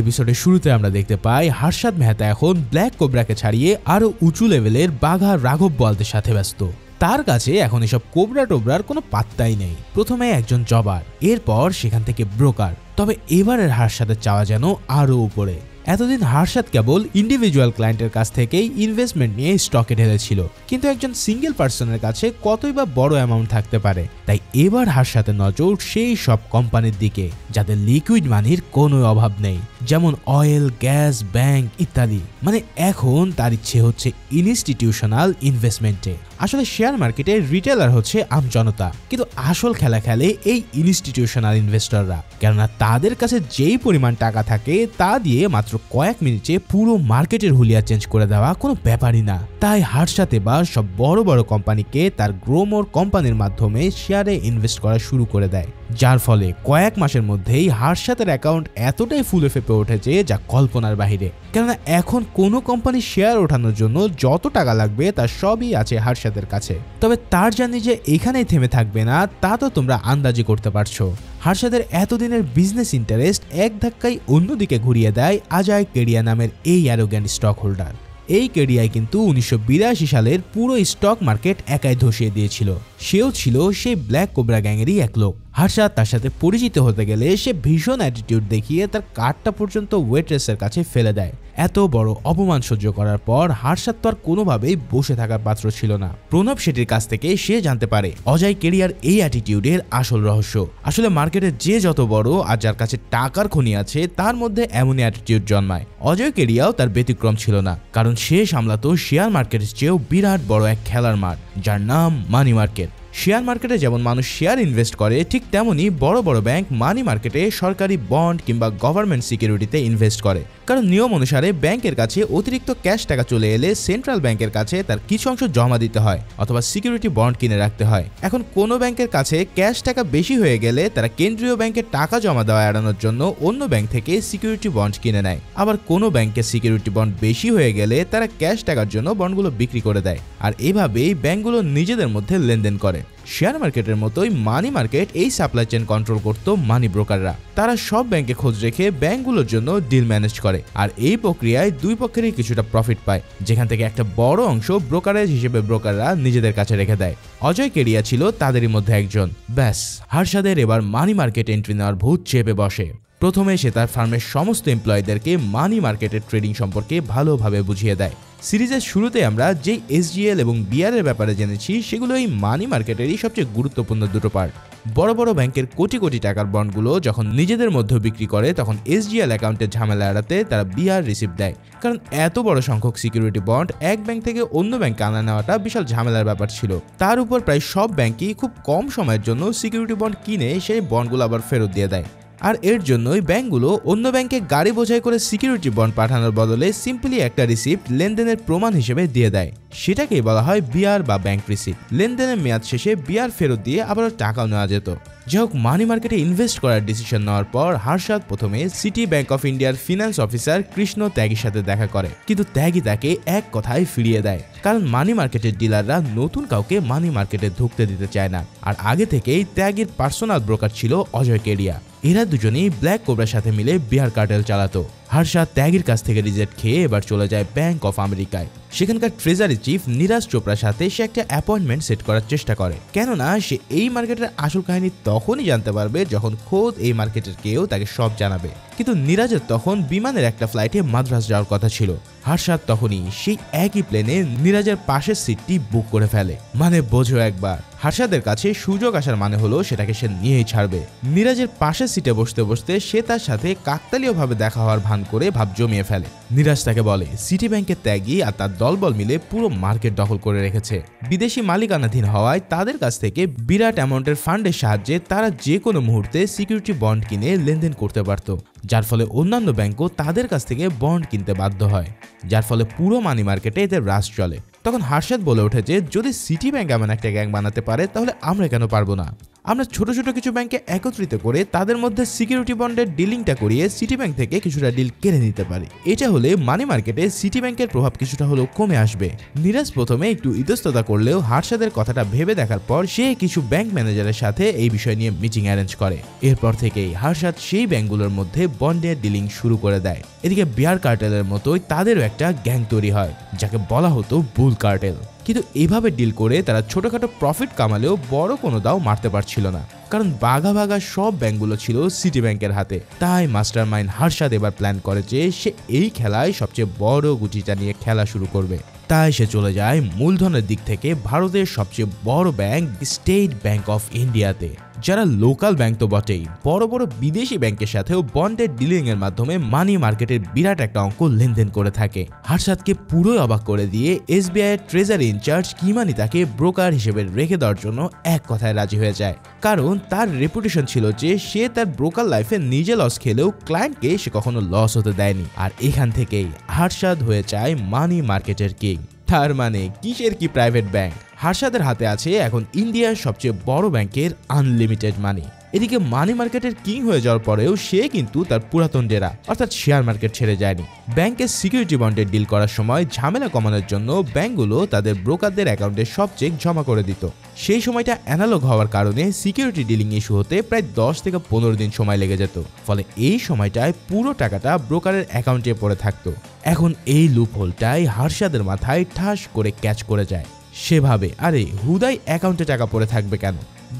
এপিসোডের শুরুতে আমরা দেখতে পাই হার্ষাদ মেহতা এখন ব্ল্যাক কোবরাকে ছাড়িয়ে আরো উঁচু লেভেলের বাঘা রাঘব বলদের সাথে ব্যস্ত। তার কাছে এখন এসব কোবরা টোবরার কোনো পাত্তাই নেই। প্রথমে একজন জবার, এরপর সেখান থেকে ব্রোকার, তবে এবারের হার্ষাদের চাওয়া যেন আরো উপরে। এতদিন হার্ষাদ কেবল ইন্ডিভিজুয়াল ক্লায়েন্টের কাছ থেকেই ইনভেস্টমেন্ট নিয়ে স্টকে ঢেলেছিল, কিন্তু একজন সিঙ্গেল পার্সনের কাছে কতই বা বড় অ্যামাউন্ট থাকতে পারে। তাই এবার হার্ষাদের নজর সেই সব কোম্পানির দিকে যাদের লিকুইড মানির কোনো অভাব নেই, যেমন অয়েল, গ্যাস, ব্যাংক ইত্যাদি। মানে এখন তার ইচ্ছে হচ্ছে ইনস্টিটিউশনাল ইনভেস্টমেন্টে। আসলে শেয়ার মার্কেটে রিটেলার হচ্ছে আমজনতা, কিন্তু আসল খেলা খেলে এই ইনস্টিটিউশনাল ইনভেস্টররা। কেননা তাদের কাছে যেই পরিমাণ টাকা থাকে তা দিয়ে মাত্র কয়েক মিনিটে পুরো মার্কেটের হুলিয়া চেঞ্জ করে দেওয়া কোনো ব্যাপারই না। তাই হার্ষাদ এবার সব বড় বড় কোম্পানিকে তার গ্রোমোর কোম্পানির মাধ্যমে শেয়ারে ইনভেস্ট করা শুরু করে দেয়, যার ফলে কয়েক মাসের মধ্যেই হার্ষাদের অ্যাকাউন্ট এতটাই ফুলে ফেপে উঠেছে যা কল্পনার বাহিরে। কেননা এখন কোনো কোম্পানির শেয়ার ওঠানোর জন্য যত টাকা লাগবে তার সবই আছে হার্ষাদের কাছে। তবে তার জানি যে এখানেই থেমে থাকবে না তা তো তোমরা আন্দাজি করতে পারছো। হার্ষাদের এতদিনের বিজনেস ইন্টারেস্ট এক ধাক্কায় অন্যদিকে ঘুরিয়ে দেয় অজয় কেডিয়া নামের এই অ্যারোগ্যান্ট স্টক হোল্ডার। এই কেডিয়াই কিন্তু 1982 সালের পুরো স্টক মার্কেট একাই ধসিয়ে দিয়েছিল। সেও ছিল সেই ব্ল্যাক কোবরা গ্যাংয়েরই এক লোক। হার্ষাদ তার সাথে পরিচিত হতে গেলে সে ভীষণ অ্যাটিটিউড দেখিয়ে তার কার্ডটা পর্যন্ত ওয়েট্রেসের কাছে ফেলে দেয়। এত বড় অপমান সহ্য করার পর হার্ষাদ তো আর কোনোভাবেই বসে থাকার পাত্র ছিল না। প্রণব শেঠির কাছ থেকে সে জানতে পারে অজয় কেডিয়ার এই অ্যাটিটিউডের আসল রহস্য। আসলে মার্কেটে যে যত বড় আর যার কাছে টাকার খনি আছে তার মধ্যে এমনই অ্যাটিটিউড জন্মায়। অজয় কেডিয়াও তার ব্যতিক্রম ছিল না, কারণ সে সামলাতো শেয়ার মার্কেটের চেয়েও বিরাট বড় এক খেলার মাঠ, যার নাম মানি মার্কেট। শেয়ার মার্কেটে যেমন মানুষ শেয়ার ইনভেস্ট করে, ঠিক তেমনি বড় বড় ব্যাংক মানি মার্কেটে সরকারি বন্ড কিংবা গভর্নমেন্ট সিকিউরিটিতে ইনভেস্ট করে। কারণ নিয়ম অনুসারে ব্যাংকের কাছে অতিরিক্ত ক্যাশ টাকা চলে এলে সেন্ট্রাল ব্যাংকের কাছে তার কিছু অংশ জমা দিতে হয় অথবা সিকিউরিটি বন্ড কিনে রাখতে হয়। এখন কোনো ব্যাংকের কাছে ক্যাশ টাকা বেশি হয়ে গেলে তারা কেন্দ্রীয় ব্যাংকে টাকা জমা দেওয়া এড়ানোর জন্য অন্য ব্যাংক থেকে সিকিউরিটি বন্ড কিনে নেয়। আবার কোনো ব্যাংকের সিকিউরিটি বন্ড বেশি হয়ে গেলে তারা ক্যাশ টাকার জন্য বন্ডগুলো বিক্রি করে দেয়। আর এভাবেই ব্যাংকগুলো নিজেদের মধ্যে লেনদেন করে। শেয়ার মার্কেটের মতোই মানি মার্কেট এই সাপ্লাই চেইন কন্ট্রোল করত মানি ব্রোকাররা। তারা সব ব্যাংকে খোঁজ রেখে ব্যাংকগুলোর জন্য ডিল ম্যানেজ করে, আর এই প্রক্রিয়ায় দুই পক্ষেরই কিছুটা প্রফিট পায়, যেখান থেকে একটা বড় অংশ ব্রোকারেজ হিসেবে ব্রোকাররা নিজেদের কাছে রেখে দেয়। অজয় কেডিয়া ছিল তাদেরই মধ্যে একজন। ব্যাস, হার্ষাদের এবার মানি মার্কেট এন্ট্রি নেওয়ার ভূত চেপে বসে। প্রথমে সে তার ফার্মের সমস্ত এমপ্লয়ীদেরকে মানি মার্কেটের ট্রেডিং সম্পর্কে ভালোভাবে বুঝিয়ে দেয়। সিরিজের শুরুতে আমরা যেই এসজিএল এবং বিআরের ব্যাপারে জেনেছি সেগুলো এই মানি মার্কেটেরই সবচেয়ে গুরুত্বপূর্ণ দুটো পার্ট। বড় বড় ব্যাংকের কোটি কোটি টাকার বন্ডগুলো যখন নিজেদের মধ্যে বিক্রি করে তখন এসজিএল অ্যাকাউন্টের ঝামেলা এড়াতে তারা বিআর রিসিপ্ট দেয়। কারণ এত বড় সংখ্যক সিকিউরিটি বন্ড এক ব্যাংক থেকে অন্য ব্যাংকে আনা নেওয়াটা বিশাল ঝামেলার ব্যাপার ছিল। তার উপর প্রায় সব ব্যাংকই খুব কম সময়ের জন্য সিকিউরিটি বন্ড কিনে সেই বন্ডগুলো আবার ফেরত দিয়ে দেয়। আর এর জন্যই ব্যাংকগুলো অন্য ব্যাংকে গাড়ি বোঝাই করে সিকিউরিটি বন্ড পাঠানোর বদলে সিম্পলি একটা রিসিপ্ট লেনদেনের প্রমাণ হিসেবে দিয়ে দেয়। সেটাকেই বলা হয় বিআর বা ব্যাংক রিসিপ্ট। লেনদেনের মেয়াদ শেষে বিআর ফেরত দিয়ে আবারও টাকাও নেওয়া যেত। যাই হোক, মানি মার্কেটে ইনভেস্ট করার ডিসিশন নেওয়ার পর হার্ষাদ প্রথমে সিটি ব্যাংক অফ ইন্ডিয়ার ফিনান্স অফিসার কৃষ্ণ ত্যাগীর সাথে দেখা করে, কিন্তু ত্যাগী তাকে এক কথায় ফিরিয়ে দেয়। কারণ মানি মার্কেটের ডিলাররা নতুন কাউকে মানি মার্কেটে ঢুকতে দিতে চায় না। আর আগে থেকেই ত্যাগীর পার্সোনাল ব্রোকার ছিল অজয় কেডিয়া। এরা দুজনেই ব্ল্যাক কোবরার সাথে মিলে বিয়ার কার্টেল চালাতো। হার্ষাদ ত্যাগীর কাছ থেকে রিজেক্ট খেয়ে এবার চলে যায় ব্যাংক অফ আমেরিকায়। সেখানকার ট্রেজারি চিফ নীরাজ চোপড়ার সাথে সে একটা অ্যাপয়েন্টমেন্ট সেট করার চেষ্টা করে, কেননা সে এই মার্কেটের আসল কাহিনী তখনই জানতে পারবে যখন খোদ এই মার্কেটের কেউ তাকে সব জানাবে। কিন্তু নিরাজের তখন বিমানের একটা ফ্লাইটে মাদ্রাজ যাওয়ার কথা ছিল। হার্ষাদ তখনই সেই একই প্লেনে নিরাজের পাশের সিটটি বুক করে ফেলে। মানে বোঝো একবার, হার্ষাদের কাছে সুযোগ আসার মানে হলো সেটাকে সে নিয়েই ছাড়বে। নিরাজের পাশের সিটে বসতে বসতে সে তার সাথে কাকতালীয়ভাবে দেখা হওয়ার ভান করে ভাব জমিয়ে ফেলে। নিরাজ তাকে বলে সিটি ব্যাংকের ত্যাগী আর তার দলবল মিলে পুরো মার্কেট দখল করে রেখেছে। বিদেশি মালিকানাধীন হওয়ায় তাদের কাছ থেকে বিরাট অ্যামাউন্টের ফান্ডের সাহায্যে তারা যে কোনো মুহূর্তে সিকিউরিটি বন্ড কিনে লেনদেন করতে পারত, যার ফলে অন্যান্য ব্যাংকও তাদের কাছ থেকে বন্ড কিনতে বাধ্য হয়, যার ফলে পুরো মানি মার্কেটে এদের রাজ চলে। তখন হার্ষাদ বলে ওঠে যে যদি সিটি ব্যাংক এমন একটা গ্যাং বানাতে পারে তাহলে আমরা কেন পারবো না? আমরা ছোট ছোট কিছু ব্যাংকে একত্রিত করে তাদের মধ্যে সিকিউরিটি বন্ডের ডিলিংটা করিয়ে সিটি ব্যাংক থেকে কিছুটা ডিল কেড়ে নিতে পারি। এটা হলে মানি মার্কেটে সিটি ব্যাংকের প্রভাব কিছুটা হলেও কমে আসবে। নিরাজ প্রথমে একটু ইতস্ততা করলেও হার্ষাদের কথাটা ভেবে দেখার পর সে কিছু ব্যাংক ম্যানেজারের সাথে এই বিষয় নিয়ে মিটিং অ্যারেঞ্জ করে। এরপর থেকেই হার্ষাদ সেই ব্যাংকগুলোর মধ্যে বন্ডের ডিলিং শুরু করে দেয়। এদিকে বিয়ার কার্টেলের মতোই তাদেরও একটা গ্যাং তৈরি হয় যাকে বলা হতো বুল কার্টেল। কিন্তু এভাবে ডিল করে তারা ছোটখাটো প্রফিট কামালেও বড় কোনো দাও মারতে পারছিল না, কারণ বাঘা বাঘা সব ব্যাংকগুলো ছিল সিটি ব্যাংকের হাতে। তাই মাস্টার মাইন্ড হার্ষাদ এবার প্ল্যান করে যে সে এই খেলায় সবচেয়ে বড় গুটিটা নিয়ে খেলা শুরু করবে। তাই সে চলে যায় মূলধনের দিক থেকে ভারতের সবচেয়ে বড় ব্যাংক স্টেট ব্যাংক অফ ইন্ডিয়াতে, যারা লোকাল ব্যাংক তো বটেই, বড় বড় বিদেশি ব্যাংকের সাথেও বন্ডের ডিলিং এর মাধ্যমে মানি মার্কেটের বিরাট একটা অঙ্ক লেনদেন করে থাকে। হার্ষাদকে পুরোই অবাক করে দিয়ে এসবিআই এর ট্রেজারি ইনচার্জ কিমানি তাকে ব্রোকার হিসেবে রেখে দেওয়ার জন্য এক কথায় রাজি হয়ে যায়, কারণ তার রেপুটেশন ছিল যে সে তার ব্রোকার লাইফে নিজে লস খেলেও ক্লায়েন্টকে সে কখনো লস হতে দেয়নি। আর এখান থেকেই হার্ষাদ হয়ে যায় মানি মার্কেটের কিং। তার মানে কিসের কি প্রাইভেট ব্যাংক, হার্ষাদের হাতে আছে এখন ইন্ডিয়ার সবচেয়ে বড় ব্যাংকের আনলিমিটেড মানি। এদিকে মানি মার্কেটের কিং হয়ে যাওয়ার পরেও সে কিন্তু তার পুরাতন ডেরা অর্থাৎ শেয়ার মার্কেট ছেড়ে যায়নি। ব্যাংকের সিকিউরিটি বন্ডের ডিল করার সময় ঝামেলা কমানোর জন্য ব্যাংকগুলো তাদের ব্রোকারদের অ্যাকাউন্টে সব চেক জমা করে দিত। সেই সময়টা অ্যানালগ হওয়ার কারণে সিকিউরিটি ডিলিং ইস্যু হতে প্রায় 10 থেকে 15 দিন সময় লেগে যেত, ফলে এই সময়টায় পুরো টাকাটা ব্রোকারের অ্যাকাউন্টে পড়ে থাকতো। এখন এই লুপহোলটাই হার্ষাদের মাথায় ঠাস করে ক্যাচ করে যায়। সেভাবে আরে হুদাই অ্যাকাউন্টে টাকা পড়ে থাকবে কেন?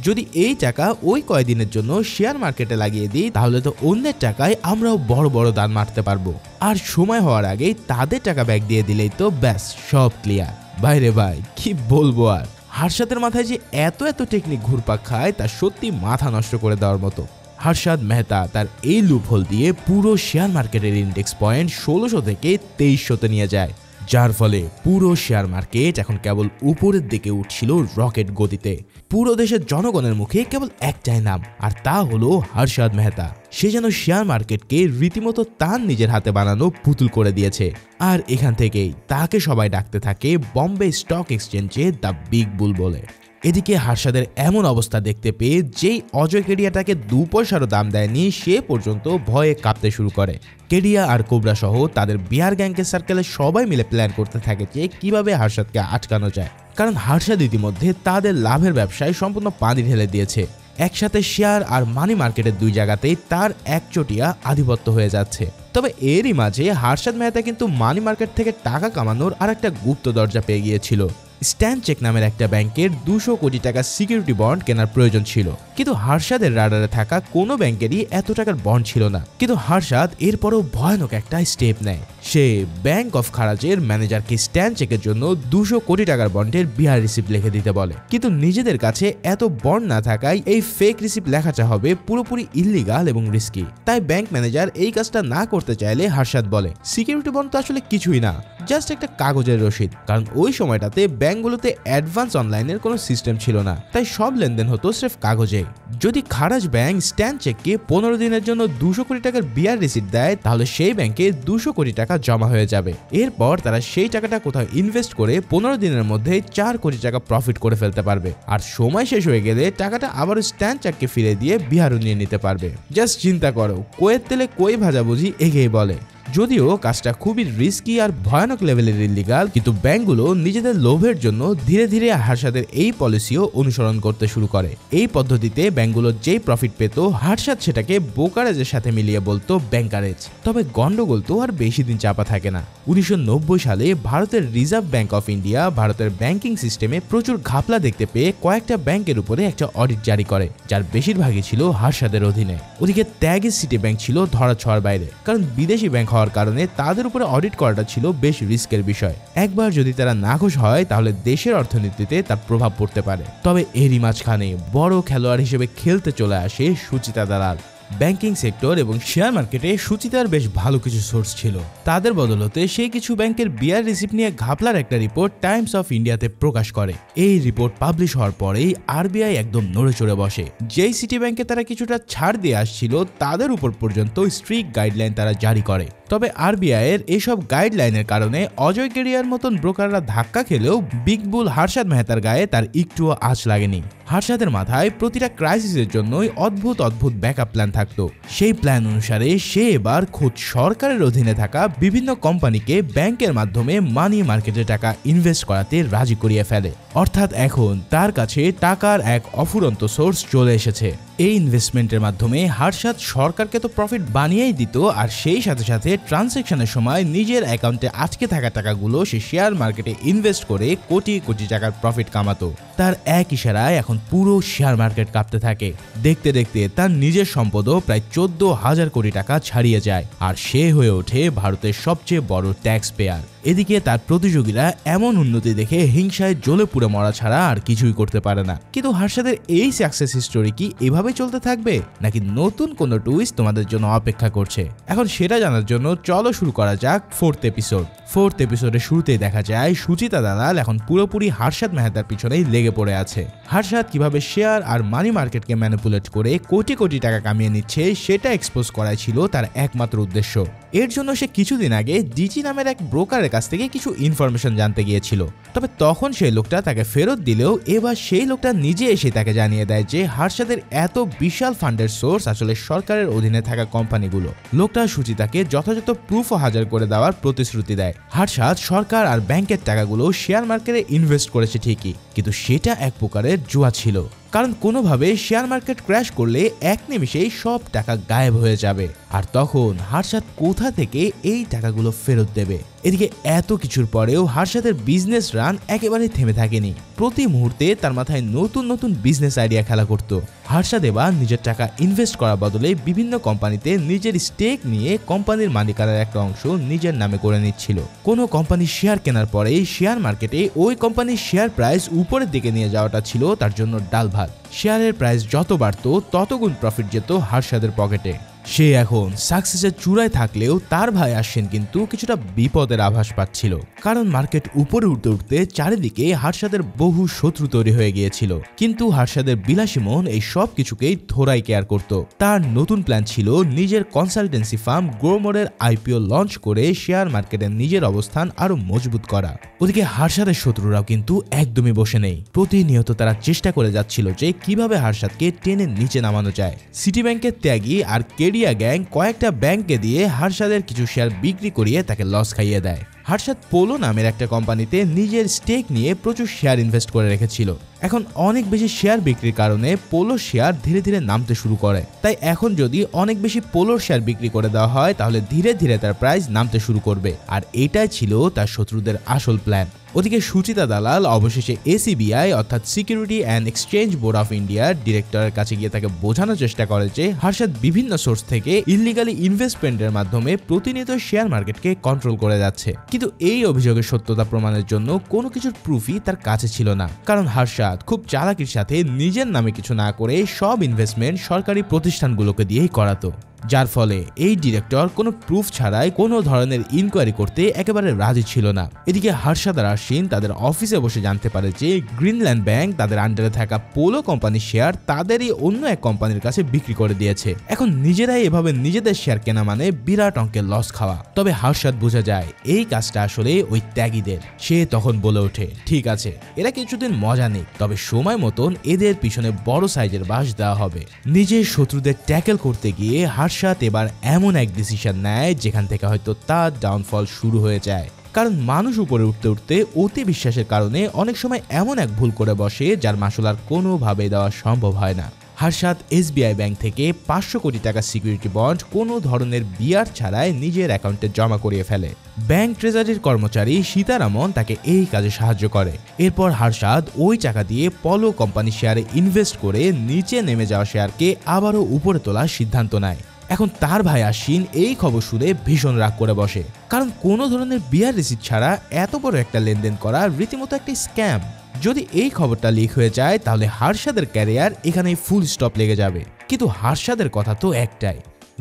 যদি এই টাকা ওই কয়েকদিনের জন্য শেয়ার মার্কেটে লাগিয়ে দিই তাহলে তো অন্যের টাকায় আমরাও বড় বড় দান মারতে পারবো, আর সময় হওয়ার আগেই তাদের টাকা ব্যাক দিয়ে দিলেই তো ব্যাস সব ক্লিয়ার। বাইরে ভাই কি বলবো আর, হার্ষাদের মাথায় যে এত এত টেকনিক ঘুরপাক খায় তা সত্যি মাথা নষ্ট করে দেওয়ার মতো। হার্ষাদ মেহতা তার এই লুপহোল দিয়ে পুরো শেয়ার মার্কেটের ইন্ডেক্স পয়েন্ট 1600 থেকে 2300-তে নিয়ে যায়, যার ফলে পুরো শেয়ার মার্কেট এখন কেবল উপরের দিকে উঠছিল রকেট গতিতে। পুরো দেশের জনগণের মুখে কেবল একটাই নাম, আর তা হলো হার্ষাদ মেহতা। সে যেন শেয়ার মার্কেটকে রীতিমতো তার নিজের হাতে বানানো পুতুল করে দিয়েছে। আর এখান থেকেই তাকে সবাই ডাকতে থাকে বম্বে স্টক এক্সচেঞ্জে দ্য বিগ বুল বলে। এদিকে হার্ষাদের এমন অবস্থা দেখতে পেয়ে যেই অজয় কেডিয়া তাকে 2 পয়সারও দাম দেয়নি সে পর্যন্ত ভয়ে কাঁপতে শুরু করে। কেডিয়া আর কোবরা সহ তাদের বিহার গ্যাংকের সার্কেলে সবাই মিলে প্ল্যান করতে থাকে যে কিভাবে হার্ষাদকে আটকানো যায়, কারণ হার্ষাদ ইতিমধ্যে তাদের লাভের ব্যবসায় সম্পূর্ণ পানি ঢেলে দিয়েছে। একসাথে শেয়ার আর মানি মার্কেটের 2 জায়গাতেই তার একচটিয়া আধিপত্য হয়ে যাচ্ছে। তবে এরই মাঝে হার্ষাদ মেহতা কিন্তু মানি মার্কেট থেকে টাকা কামানোর আর একটা গুপ্ত দরজা পেয়ে গিয়েছিল। স্ট্যান্ড চেক নামের একটা ব্যাংকের 200 কোটি টাকা সিকিউরিটি বন্ড কেনার প্রয়োজন ছিল, কিন্তু হার্ষাদের রাডারে থাকা কোনো ব্যাংকেরই এত টাকার বন্ড ছিল না। কিন্তু হার্ষাদ এরপরও ভয়ানক একটা স্টেপ নেয়। সে ব্যাংক অফ খারাজের ম্যানেজারকে স্ট্যান্ড চেকের জন্য 200 কোটি টাকার বন্ডের বিহার রিসিপ্ট লিখে দিতে বলে, কিন্তু নিজেদের কাছে এত বন্ড না থাকায় এই ফেক রিসিপ্ট লেখাটা হবে পুরোপুরি ইল্লিগাল এবং রিস্কি। তাই ব্যাংক ম্যানেজার এই কাজটা না করতে চাইলে হার্ষাদ বলে সিকিউরিটি বন্ড তো আসলে কিছুই না, জাস্ট একটা কাগজের রসিদ, কারণ ওই সময়টাতে ব্যাংকগুলোতে অ্যাডভান্স অনলাইনের কোনো সিস্টেম ছিল না, তাই সব লেনদেন হতো স্রেফ কাগজে। যদি খারাজ ব্যাংক স্ট্যান্ড চেককে 15 দিনের জন্য 200 কোটি টাকার বিয়ার রিসিপ্ট দেয় তাহলে সেই ব্যাংকে 200 কোটি টাকা জমা হয়ে যাবে। এরপর তারা সেই টাকাটা কোথাও ইনভেস্ট করে 15 দিনের মধ্যে 4 কোটি টাকা প্রফিট করে ফেলতে পারবে, আর সময় শেষ হয়ে গেলে টাকাটা আবারও স্ট্যান্ড চেককে ফিরে দিয়ে বিহারও নিয়ে নিতে পারবে। জাস্ট চিন্তা করো, কোয়ের তেলে কই ভাজা বুঝি এগিয়ে বলে। যদিও কাজটা খুবই রিস্কি আর ভয়ানক লেভেলের ইলিগাল, কিন্তু ব্যাংকগুলো নিজেদের লোভের জন্য ধীরে ধীরে হার্শাদের এই পলিসিও অনুসরণ করতে শুরু করে। এই পদ্ধতিতে ব্যাংকগুলো যেই প্রফিট পেত, হার্শাদ সেটাকে ব্রোকারেজের সাথে মিলিয়ে বলতো ব্যাংকারেজ। তবে গন্ডগোল তো আর বেশি দিন চাপা থাকে না। 1990 সালে ভারতের রিজার্ভ ব্যাংক অফ ইন্ডিয়া ভারতের ব্যাংকিং সিস্টেমে প্রচুর ঘাপলা দেখতে পেয়ে কয়েকটা ব্যাংকের উপরে একটা অডিট জারি করে, যার বেশিরভাগই ছিল হার্শাদের অধীনে। ওদিকে ত্যাগের সিটি ব্যাংক ছিল ধরাছোঁয়ার বাইরে, কারণ বিদেশি ব্যাংক হওয়ার কারণে তাদের উপরে অডিট করাটা ছিল বেশ রিস্কের বিষয়। একবার যদি তারা নাখোশ হয় তাহলে দেশের অর্থনীতিতে তার প্রভাব পড়তে পারে। তবে এরই মাঝখানে বড় খেলোয়াড় হিসেবে খেলতে চলে আসে সুচিতা দালাল। ব্যাংকিং সেক্টর এবং শেয়ার মার্কেটে সুচিতার বেশ ভালো কিছু সোর্স ছিল। তাদের বদলতে সে কিছু ব্যাংকের বিয়ার রিসিপ্ট নিয়ে ঘাপলার একটা রিপোর্ট টাইমস অফ ইন্ডিয়াতে প্রকাশ করে। এই রিপোর্ট পাবলিশ হওয়ার পরেই আরবিআই একদম নড়ে চড়ে বসে। যেই সিটি ব্যাংকে তারা কিছুটা ছাড় দিয়ে আসছিল, তাদের উপর পর্যন্ত স্ট্রিক্ট গাইডলাইন তারা জারি করে। তবে আরবিআই এর এইসব গাইডলাইনের কারণে অজয় কেরিয়ার মতন ব্রোকাররা ধাক্কা খেলেও বিগ বুল হার্শাদ মেহতার গায়ে তার একটুও আঁচ লাগেনি। হার্শাদের মাথায় প্রতিটা ক্রাইসিসের জন্যই অদ্ভুত অদ্ভুত ব্যাকআপ প্ল্যান থাকতো। সেই প্ল্যান অনুসারে সে এবার খোদ সরকারের অধীনে থাকা বিভিন্ন কোম্পানিকে ব্যাংকের মাধ্যমে মানি মার্কেটে টাকা ইনভেস্ট করাতে রাজি করিয়ে ফেলে। অর্থাৎ এখন তার কাছে টাকার এক অফুরন্ত সোর্স চলে এসেছে। এই ইনভেস্টমেন্টের মাধ্যমে হার্শাদ সরকারকে তো প্রফিট বানিয়েই দিত, আর সেই সাথে সাথে ট্রানজ্যাকশনের সময় নিজের অ্যাকাউন্টে আটকে থাকা টাকাগুলো সে শেয়ার মার্কেটে ইনভেস্ট করে কোটি কোটি টাকার প্রফিট কামাতো। তার এক ইশারায় এখন পুরো শেয়ার মার্কেট কাঁপতে থাকে। দেখতে দেখতে তার নিজের সম্পদও প্রায় 14,000 কোটি টাকা ছাড়িয়ে যায়, আর সে হয়ে ওঠে ভারতের সবচেয়ে বড় ট্যাক্স পেয়ার। এদিকে তার প্রতিযোগীরা এমন উন্নতি দেখে হিংসায় জ্বলে পুড়ে মরা ছাড়া আর কিছুই করতে পারে না। কিন্তু হার্শাদের এই সাকসেস হিস্টোরি কি এভাবে চলতে থাকবে, নাকি নতুন কোনো টুইস্ট তোমাদের জন্য অপেক্ষা করছে? এখন সেটা জানার জন্য চলো শুরু করা যাক ফোর্থ এপিসোড। ফোর্থ এপিসোডের শুরুতেই দেখা যায় সুচিতা দালাল এখন পুরোপুরি হার্শাদ মেহতার পিছনেই লেগে পড়ে আছে। হার্শাদ কিভাবে শেয়ার আর মানি মার্কেটকে ম্যানিপুলেট করে কোটি কোটি টাকা কামিয়ে নিচ্ছে সেটা এক্সপোজ করাই ছিল তার একমাত্র উদ্দেশ্য। এর জন্য সে কিছুদিন আগে ডিজি নামের এক ব্রোকারের কাছ থেকে কিছু ইনফরমেশন জানতে গিয়েছিল। তবে তখন সেই লোকটা তাকে ফেরত দিলেও এবার সেই লোকটা নিজে এসে তাকে জানিয়ে দেয় যে হার্শাদের এত বিশাল ফান্ডের সোর্স আসলে সরকারের অধীনে থাকা কোম্পানিগুলো। লোকটা সুচিতাকে যথাযথ প্রুফও হাজার করে দেওয়ার প্রতিশ্রুতি দেয়। হার্শাদ সরকার আর ব্যাংকের টাকাগুলো শেয়ার মার্কেটে ইনভেস্ট করেছে ঠিকই, কিন্তু সেটা এক প্রকারের জুয়া ছিল। কারণ কোনোভাবে শেয়ার মার্কেট ক্র্যাশ করলে এক নিমিষেই সব টাকা গায়েব হয়ে যাবে, আর তখন হার্শাদ কোথা থেকে এই টাকাগুলো ফেরত দেবে? এদিকে এত কিছুর পরেও হার্শাদের বিজনেস রান একেবারে থেমে থাকেনি। প্রতি মুহূর্তে তার মাথায় নতুন নতুন বিজনেস আইডিয়া খেলা করত। হার্শাদ এবার নিজের টাকা ইনভেস্ট করার বদলে বিভিন্ন কোম্পানিতে নিজের স্টেক নিয়ে কোম্পানির মালিকানার একটা অংশ নিজের নামে করে নিচ্ছিল। কোনো কোম্পানির শেয়ার কেনার পরেই শেয়ার মার্কেটে ওই কোম্পানির শেয়ার প্রাইস উপরের দিকে নিয়ে যাওয়াটা ছিল তার জন্য ডাল ভাত। শেয়ারের প্রাইস যত বাড়তো ততগুণ প্রফিট যেত হার্শাদের পকেটে। সে এখন সাকসেসের চূড়ায় থাকলেও তার ভাই আশ্বিন কিন্তু কিছুটা বিপদের আভাস পাচ্ছিল, কারণ মার্কেট উপরে উঠতে উঠতে চারিদিকে হার্শাদের বহু শত্রু তৈরি হয়ে গিয়েছিল। কিন্তু হার্শাদের বিলাসী মন এই সব কিছুকেই থোড়াই কেয়ার করত। তার নতুন প্ল্যান ছিল নিজের কনসালটেন্সি ফার্ম গ্রোমোরের আইপিও লঞ্চ করে শেয়ার মার্কেটে নিজের অবস্থান আরো মজবুত করা। ওদিকে হার্শাদের শত্রুরাও কিন্তু একদমই বসে নেই। প্রতিনিয়ত তারা চেষ্টা করে যাচ্ছিল যে কিভাবে হার্শাদকে টেনে নিচে নামানো যায়। সিটি ব্যাংকের ত্যাগী আর কেডিয়া গ্যাং কয়েকটা ব্যাংকে দিয়ে হার্শাদের কিছু শেয়ার বিক্রি করিয়ে তাকে লস খাইয়ে দেয়। হার্শাদ পোলো নামের একটা কোম্পানিতে নিজের স্টেক নিয়ে প্রচুর শেয়ার ইনভেস্ট করে রেখেছিল। এখন অনেক বেশি শেয়ার বিক্রির কারণে পোলো শেয়ার ধীরে ধীরে নামতে শুরু করে। তাই এখন যদি অনেক বেশি পোলোর শেয়ার বিক্রি করে দেওয়া হয় তাহলে ধীরে ধীরে তার প্রাইস নামতে শুরু করবে, আর এটাই ছিল তার শত্রুদের আসল প্ল্যান। ওদিকে সুচিতা দালাল অবশেষে এসিবিআই অর্থাৎ security and exchange board of ইন্ডিয়ার ডিরেক্টরের কাছে গিয়ে তাকে বোঝানোর চেষ্টা করে যে হার্শাদ বিভিন্ন সোর্স থেকে ইললিগালি ইনভেস্টমেন্টের মাধ্যমে প্রতিনিয়ত শেয়ার মার্কেটকে কন্ট্রোল করে যাচ্ছে। কিন্তু এই অভিযোগের সত্যতা প্রমাণের জন্য কোনো কিছুর প্রুফই তার কাছে ছিল না, কারণ হার্শাদ খুব চালাকির সাথে নিজের নামে কিছু না করে সব ইনভেস্টমেন্ট সরকারি প্রতিষ্ঠানগুলোকে দিয়েই করাতো, যার ফলে এই ডিরেক্টর কোনো প্রুফ ছাড়াই কোনো ধরনের ইনকোয়ারি করতে একেবারে রাজি ছিল না। এদিকে হার্শাদ আর আশ্বিন তাদের অফিসে বসে জানতে পারে যে গ্রিনল্যান্ড ব্যাংক তাদের আন্ডারে থাকা পোলো কোম্পানির শেয়ার তাদেরই অন্য এক কোম্পানির কাছে বিক্রি করে দিয়েছে। এখন নিজেরাই এভাবে নিজেদের শেয়ার কেনা মানে বিরাট অঙ্কের লস খাওয়া। তবে হার্শাদ বোঝা যায় এই কাজটা আসলে ওই ত্যাগীদের। সে তখন বলে ওঠে, ঠিক আছে, এরা কিছুদিন মজা নেই, তবে সময় মতন এদের পিছনে বড় সাইজের বাঁশ দেওয়া হবে। নিজের শত্রুদের ট্যাকেল করতে গিয়ে হার্ষাদ এবার এমন এক ডিসিশন নেয় যেখান থেকে হয়তো তার ডাউনফল শুরু হয়ে যায়। কারণ মানুষ উপরে উঠতে উঠতে অতি বিশ্বাসের কারণে অনেক সময় এমন এক ভুল করে বসে যার মাসুল আর কোনোভাবে দেওয়া সম্ভব হয় না। হার্ষাদ এসবিআই ব্যাংক থেকে 500 কোটি টাকা সিকিউরিটি বন্ড কোনো ধরনের বিয়ার ছাড়াই নিজের অ্যাকাউন্টে জমা করিয়ে ফেলে। ব্যাংক ট্রেজারির কর্মচারী সীতারামন তাকে এই কাজে সাহায্য করে। এরপর হার্ষাদ ওই টাকা দিয়ে পলো কোম্পানি শেয়ারে ইনভেস্ট করে নিচে নেমে যাওয়া শেয়ারকে আবারও উপরে তোলার সিদ্ধান্ত নেয়। এখন তার ভাই আশ্বিন এই খবর শুনে ভীষণ রাগ করে বসে, কারণ কোনো ধরনের বিয়ার রিসিট ছাড়া এত বড় একটা লেনদেন করা রীতিমতো একটা স্ক্যাম। যদি এই খবরটা লিক হয়ে যায় তাহলে হার্ষাদের ক্যারিয়ার এখানেই ফুল স্টপ লেগে যাবে। কিন্তু হার্ষাদের কথা তো একটাই,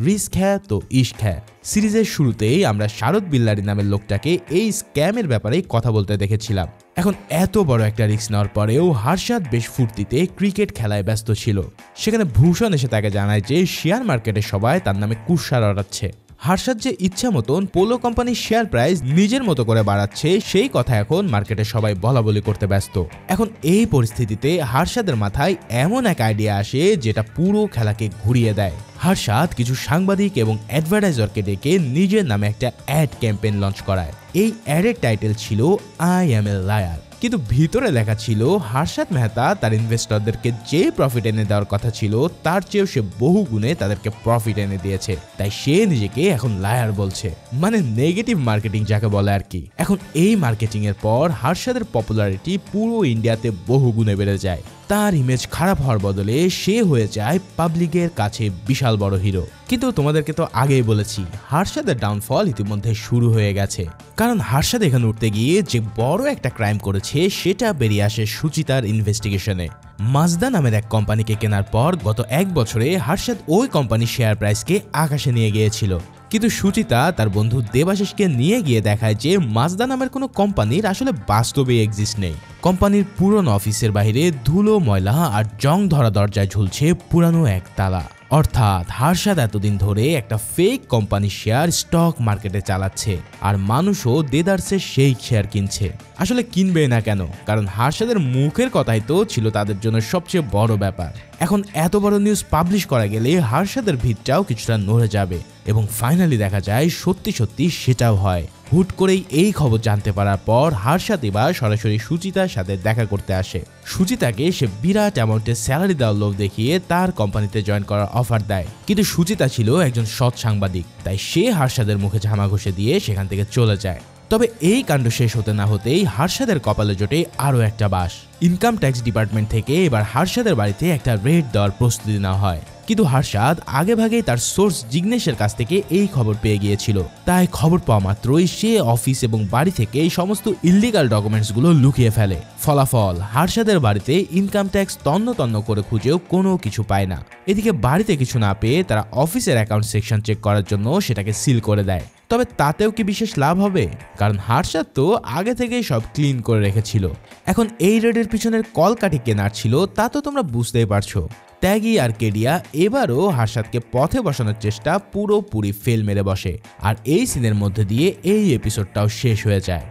রিস্ক হ্যাঁ তো ইশক হ্যাঁ। সিরিজের শুরুতেই আমরা শারদ বিল্লারি নামের লোকটাকে এই স্ক্যামের ব্যাপারে কথা বলতে দেখেছিলাম। এখন এত বড় একটা রিস্ক নেওয়ার পরেও হার্ষাদ বেশ ফুর্তিতে ক্রিকেট খেলায় ব্যস্ত ছিল। সেখানে ভূষণ এসে তাকে জানায় যে শেয়ার মার্কেটে সবাই তার নামে কুৎসা রটাচ্ছে। হার্ষাদ যে ইচ্ছা মতন পোলো কোম্পানির শেয়ার প্রাইস নিজের মতো করে বাড়াচ্ছে সেই কথা এখন মার্কেটে সবাই বলাবলি করতে ব্যস্ত। এখন এই পরিস্থিতিতে হার্ষাদের মাথায় এমন এক আইডিয়া আসে যেটা পুরো খেলাকে ঘুরিয়ে দেয়। হার্ষাদ কিছু সাংবাদিক এবং অ্যাডভার্টাইজারকে ডেকে নিজের নামে একটা অ্যাড ক্যাম্পেইন লঞ্চ করায়। এই অ্যাডের টাইটেল ছিল আই অ্যাম এ লায়ার, কিন্তু ভিতরে লেখা ছিল হার্ষাদ মেহতা তার ইনভেস্টরদেরকে যে প্রফিট এনে দেওয়ার কথা ছিল তার চেয়েও সে বহু গুণে তাদেরকে প্রফিট এনে দিয়েছে, তাই সে নিজেকে এখন লায়ার বলছে। মানে নেগেটিভ মার্কেটিং যাকে বলে আর কি। এখন এই মার্কেটিং এর পর হার্ষাদের পপুলারিটি পুরো ইন্ডিয়াতে বহু গুণে বেড়ে যায়। তার ইমেজ খারাপ হওয়ার বদলে সে হয়ে যায় পাবলিকের কাছে বিশাল বড় হিরো। কিন্তু তোমাদেরকে তো আগেই বলেছি হার্ষাদের ডাউনফল ইতিমধ্যে শুরু হয়ে গেছে, কারণ হার্ষাদ এখানে উঠতে গিয়ে যে বড় একটা ক্রাইম করেছে সেটা বেরিয়ে আসে সুচিতার ইনভেস্টিগেশনে। মাজদা নামের এক কোম্পানিকে কেনার পর গত 1 বছরে হার্ষাদ ওই কোম্পানির শেয়ার প্রাইসকে আকাশে নিয়ে গিয়েছিল। কিন্তু সুচিতা তার বন্ধু দেবাশিসকে নিয়ে গিয়ে দেখায় যে মাজদা নামের কোনো কোম্পানির আসলে বাস্তবে এক্সিস্ট নেই। কোম্পানির পুরনো অফিসের বাইরে ধুলো ময়লা আর জং ধরা দরজায় ঝুলছে পুরানো এক তালা। অর্থাৎ হার্ষাদ এতদিন ধরে একটা ফেক কোম্পানির শেয়ার স্টক মার্কেটে চালাচ্ছে, আর মানুষও দেদারসে সেই শেয়ার কিনছে। আসলে কিনবে না কেন, কারণ হার্ষাদের মুখের কথাই তো ছিল তাদের জন্য সবচেয়ে বড় ব্যাপার। এখন এত বড় নিউজ পাবলিশ করা গেলে হার্ষাদের ভিতটাও কিছুটা নড়ে যাবে, এবং ফাইনালি দেখা যায় সত্যি সত্যি সেটাও হয়। হুট করেই এই খবর জানতে পারার পর হার্ষাদ এবার সরাসরি সুচিতার সাথে দেখা করতে আসে। সুচিতাকে সে বিরাট অ্যামাউন্টের স্যালারি দেওয়ার লোভ দেখিয়ে তার কোম্পানিতে জয়েন করার অফার দেয়, কিন্তু সুচিতা ছিল একজন সৎ সাংবাদিক, তাই সে হার্ষাদের মুখে ঝামা ঘষে দিয়ে সেখান থেকে চলে যায়। তবে এই কাণ্ড শেষ হতে না হতেই হার্ষাদের কপালে জোটে আরও একটা বাস। ইনকাম ট্যাক্স ডিপার্টমেন্ট থেকে এবার হার্ষাদের বাড়িতে একটা রেড দেওয়ার প্রস্তুতি নেওয়া হয়। কিন্তু হার্ষাদ আগেভাগেই তার সোর্স জিগ্নেশের কাছ থেকে এই খবর পেয়ে গিয়েছিল, তাই খবর পাওয়া মাত্রই সে অফিস এবং বাড়ি থেকে এই সমস্ত ইললিগাল ডকুমেন্টসগুলো লুকিয়ে ফেলে। ফলাফল, হার্ষাদের বাড়িতে ইনকাম ট্যাক্স তন্ন তন্ন করে খুঁজেও কোনো কিছু পায় না। এদিকে বাড়িতে কিছু না পেয়ে তারা অফিসের অ্যাকাউন্ট সেকশন চেক করার জন্য সেটাকে সিল করে দেয়। তবে তাতেও কি বিশেষ লাভ হবে, কারণ হার্ষাদ তো আগে থেকেই সব ক্লিন করে রেখেছিল। এখন এই রেডের পিছনের কলকাঠি কেনার ছিল তা তো তোমরা বুঝতেই পারছো। ত্যাগী আর কেডিয়া এবারও হার্ষাদকে পথে বসানোর চেষ্টা পুরোপুরি ফেল মেরে বসে, আর এই সিনের মধ্যে দিয়ে এই এপিসোডটাও শেষ হয়ে যায়।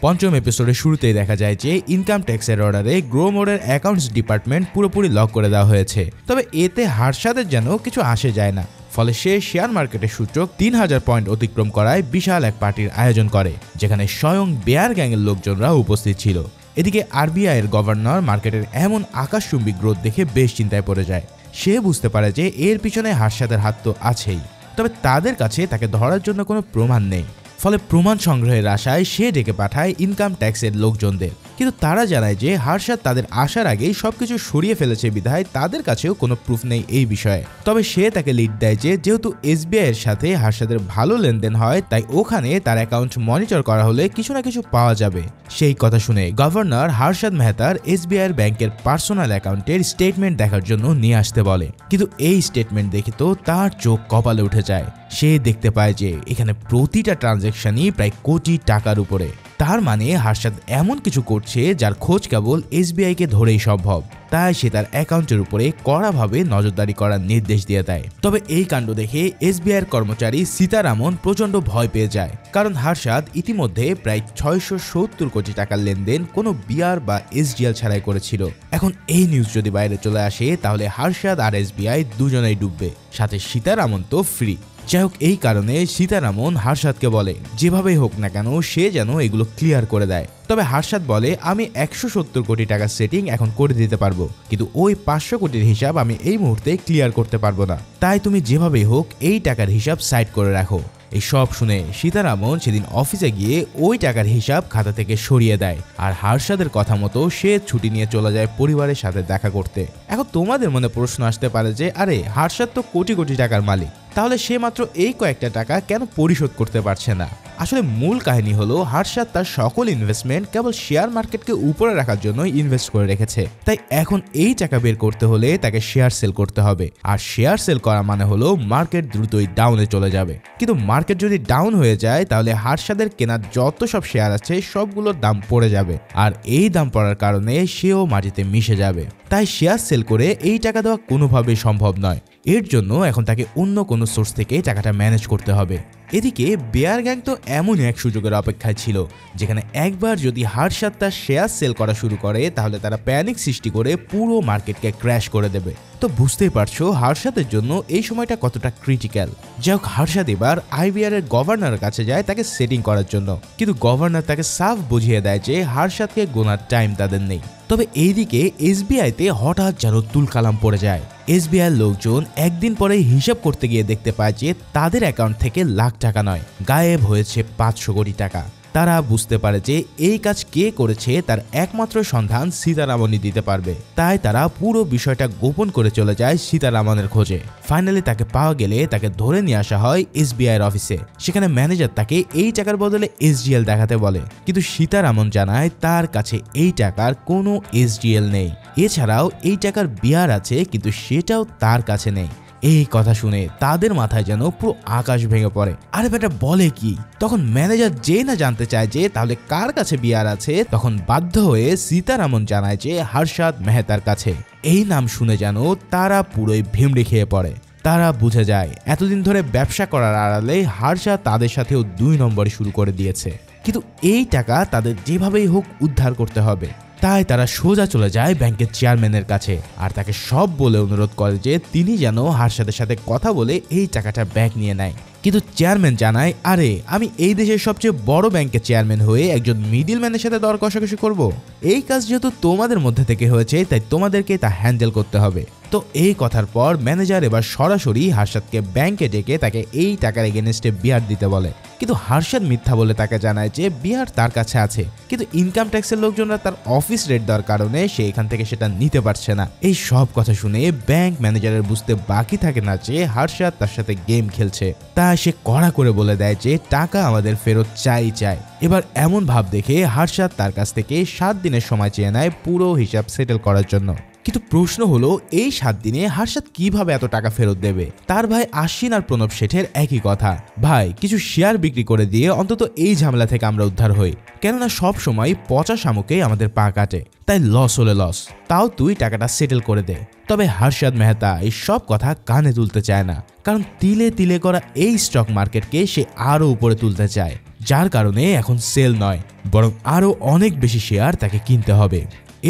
পঞ্চম এপিসোডের শুরুতেই দেখা যায় যে ইনকাম ট্যাক্সের অর্ডারে গ্রোমোরের অ্যাকাউন্টস ডিপার্টমেন্ট পুরোপুরি লক করে দেওয়া হয়েছে। তবে এতে হার্ষাদের যেন কিছু আসে যায় না, ফলে সে শেয়ার মার্কেটের সূচক 3000 পয়েন্ট অতিক্রম করায় বিশাল এক পার্টির আয়োজন করে, যেখানে স্বয়ং বেয়ার গ্যাংয়ের লোকজনরা উপস্থিত ছিল। এদিকে আরবিআই এর গভর্নর মার্কেটের এমন আকাশচুম্বী গ্রোথ দেখে বেশ চিন্তায় পড়ে যায়। সে বুঝতে পারে যে এর পিছনে হার্ষাদের হাত তো আছেই, তবে তাদের কাছে তাকে ধরার জন্য কোনো প্রমাণ নেই। ফলে প্রমাণ সংগ্রহের আশায় সে ডেকে পাঠায় ইনকাম ট্যাক্সের লোকজনদের, কিন্তু তারা জানায় যে হার্ষাদ তাদের আসার আগেই সবকিছু সরিয়ে ফেলেছে বিধায় তাদের কাছেও কোনো প্রুফ নেই এই বিষয়ে। তবে সে তাকে লিড দেয় যে যেহেতু এসবিআই এর সাথে হার্ষাদের ভালো লেনদেন হয়, তাই ওখানে তার অ্যাকাউন্ট মনিটর করা হলে কিছু না কিছু পাওয়া যাবে। সেই কথা শুনে গভর্নর হার্ষাদ মেহতার এসবিআই ব্যাংকের পার্সোনাল অ্যাকাউন্টের স্টেটমেন্ট দেখার জন্য নিয়ে আসতে বলে, কিন্তু এই স্টেটমেন্ট দেখে তো তার চোখ কপালে উঠে যায়। সে দেখতে পায় যে এখানে প্রতিটা ট্রানজ্যাকশনই প্রায় কোটি টাকার উপরে। তার মানে হার্ষাদ এমন কিছু করছে খুঁজছে যার খোঁজ কেবল এসবিআই কে ধরেই সম্ভব। তাই সে তার অ্যাকাউন্টের উপরে কড়াভাবে নজরদারি করার নির্দেশ দিয়ে দেয়। তবে এই কাণ্ড দেখে এসবিআই এর কর্মচারী সীতারামন প্রচন্ড ভয় পেয়ে যায়, কারণ হার্ষাদ ইতিমধ্যে প্রায় 670 কোটি টাকার লেনদেন কোনো বিআর বা এসডিএল ছাড়াই করেছিল। এখন এই নিউজ যদি বাইরে চলে আসে তাহলে হার্ষাদ আর এসবিআই দুজনেই ডুববে, সাথে সীতারামন তো ফ্রি। যাই হোক, এই কারণে সীতারামন হার্ষাদকে বলে যেভাবেই হোক না কেন সে যেন এগুলো ক্লিয়ার করে দেয়। তবে হার্ষাদ বলে আমি 170 কোটি টাকার সেটিং এখন করে দিতে পারবো, কিন্তু ওই 500 কোটির হিসাব আমি এই মুহূর্তে ক্লিয়ার করতে পারবো না। তাই তুমি যেভাবেই হোক এই টাকার হিসাব সাইড করে রাখো। এই সব শুনে সীতারামন সেদিন অফিসে গিয়ে ওই টাকার হিসাব খাতা থেকে সরিয়ে দেয়, আর হার্ষাদের কথা মতো সে ছুটি নিয়ে চলে যায় পরিবারের সাথে দেখা করতে। এখন তোমাদের মনে প্রশ্ন আসতে পারে যে আরে হার্ষাদ তো কোটি কোটি টাকার মালিক, তাহলে সে মাত্র এই কয়েকটা টাকা কেন পরিশোধ করতে পারছে না? আসলে মূল কাহিনী হলো হার্ষাদ তার সকল ইনভেস্টমেন্ট কেবল শেয়ার মার্কেটকে উপরে রাখার জন্য ইনভেস্ট করে রেখেছে। তাই এখন এই টাকা বের করতে হলে তাকে শেয়ার সেল করতে হবে, আর শেয়ার সেল করা মানে হলো মার্কেট দ্রুতই ডাউনে চলে যাবে। কিন্তু মার্কেট যদি ডাউন হয়ে যায় তাহলে হার্ষাদের কেনা যত সব শেয়ার আছে সবগুলোর দাম পড়ে যাবে, আর এই দাম পড়ার কারণে সেও মাটিতে মিশে যাবে। তাই শেয়ার সেল করে এই টাকা দেওয়া কোনোভাবেই সম্ভব নয়। এর জন্য এখন তাকে অন্য কোনো সোর্স থেকে টাকাটা ম্যানেজ করতে হবে। এদিকে বেয়ার গ্যাং তো এমনই এক সুযোগের অপেক্ষায় ছিল যেখানে একবার যদি হার্ষাদ তার শেয়ার সেল করা শুরু করে তাহলে তারা প্যানিক সৃষ্টি করে পুরো মার্কেটকে ক্র্যাশ করে দেবে। তো বুঝতেই পারছো হার্ষাদের জন্য এই সময়টা কতটা ক্রিটিক্যাল। যাই হোক, হার্ষাদ এবার আইবিআর এর গভর্নরের কাছে যায় তাকে সেটিং করার জন্য, কিন্তু গভর্নর তাকে সাফ বুঝিয়ে দেয় যে হার্ষাদকে গোনার টাইম তাদের নেই। তবে এইদিকে এসবিআইতে হঠাৎ যেন তুলকালাম পড়ে যায়। এসবিআই লোকজন একদিন পরে হিসাব করতে গিয়ে দেখতে পায় যে তাদের অ্যাকাউন্ট থেকে লাখ টাকা নয়, গায়েব হয়েছে 500 কোটি টাকা। তারা বুঝতে পারে যে এই কাজ কে করেছে তার একমাত্র সন্ধান সীতারামনই দিতে পারবে। তাই তারা পুরো বিষয়টা গোপন করে চলে যায় সীতারামনের খোঁজে। ফাইনালি তাকে পাওয়া গেলে তাকে ধরে নিয়ে আসা হয় এসবিআই এর অফিসে। সেখানে ম্যানেজার তাকে এই টাকার বদলে এসডিএল দেখাতে বলে, কিন্তু সীতারামন জানায় তার কাছে এই টাকার কোনো এসডিএল নেই। এছাড়াও এই টাকার বিআর আছে, কিন্তু সেটাও তার কাছে নেই। এই কথা শুনে তাদের মাথায় যেন পুরো আকাশ ভেঙে পড়ে। আরে বেটা বলে কি? তখন ম্যানেজার যে না জানতে চায় যে তাহলে কার কাছে বিআর আছে, তখন বাধ্য হয়ে সীতারামন জানায় যে হার্ষাদ মেহতার কাছে। এই নাম শুনে যেন তারা পুরোই ভিমড়ি খেয়ে পড়ে। তারা বুঝে যায় এতদিন ধরে ব্যবসা করার আড়ালে হার্ষাদ তাদের সাথেও 2 নম্বরে শুরু করে দিয়েছে। কিন্তু এই টাকা তাদের যেভাবেই হোক উদ্ধার করতে হবে। তাই তারা সোজা চলে যায় ব্যাংকের চেয়ারম্যানের কাছে, আর তাকে সব বলে অনুরোধ করে যে তিনি যেন হার্ষাদের সাথে কথা বলে এই টাকাটা ব্যাক নিয়ে নেয়। কিন্তু চেয়ারম্যান জানায়, আরে আমি এই দেশের সবচেয়ে বড় ব্যাংকের চেয়ারম্যান হয়ে একজন মিডল ম্যানের সাথে দর কষাকষি করব? এই কাজ যেহেতু তোমাদের মধ্যে থেকে হয়েছে তাই তোমাদেরকে তা হ্যান্ডেল করতে হবে। তো এই কথার পর ম্যানেজার এবার সরাসরি হার্ষাদকে ব্যাংকে ডেকে তাকে এই টাকার এগেনস্টে বিআর দিতে বলে। কিন্তু হার্ষাদ মিথ্যা বলে তাকে জানায় যে বিআর তার কাছে আছে, কিন্তু ইনকাম ট্যাক্সের লোকজনরা তার অফিস রেট দেওয়ার কারণে সে এখান থেকে সেটা নিতে পারছে না। এই সব কথা শুনে ব্যাংক ম্যানেজারের বুঝতে বাকি থাকে না যে হার্ষাদ তার সাথে গেম খেলছে। তাই সে কড়া করে বলে দেয় যে টাকা আমাদের ফেরত চাই। এবার এমন ভাব দেখে হার্ষাদ তার কাছ থেকে 7 দিনের সময় চেয়ে নেয় পুরো হিসাব সেটেল করার জন্য। কিন্তু প্রশ্ন হলো এই 7 দিনে হার্ষাদ কিভাবে এত টাকা ফেরত দেবে? তার ভাই আশ্বিন আর প্রণব শেঠের একই কথা, ভাই কিছু শেয়ার বিক্রি করে দিয়ে অন্তত এই ঝামেলা থেকে আমরা উদ্ধার হই, কেননা সব সময় পচা শামুকেই আমাদের পা কাটে, তাই লস হলে লস, তাও তুই টাকাটা সেটেল করে দে। তবে হার্ষাদ মেহতা এই সব কথা কানে তুলতে চায় না, কারণ তিলে তিলে করা এই স্টক মার্কেটকে সে আরো উপরে তুলতে চায়, যার কারণে এখন সেল নয় বরং আরো অনেক বেশি শেয়ার তাকে কিনতে হবে।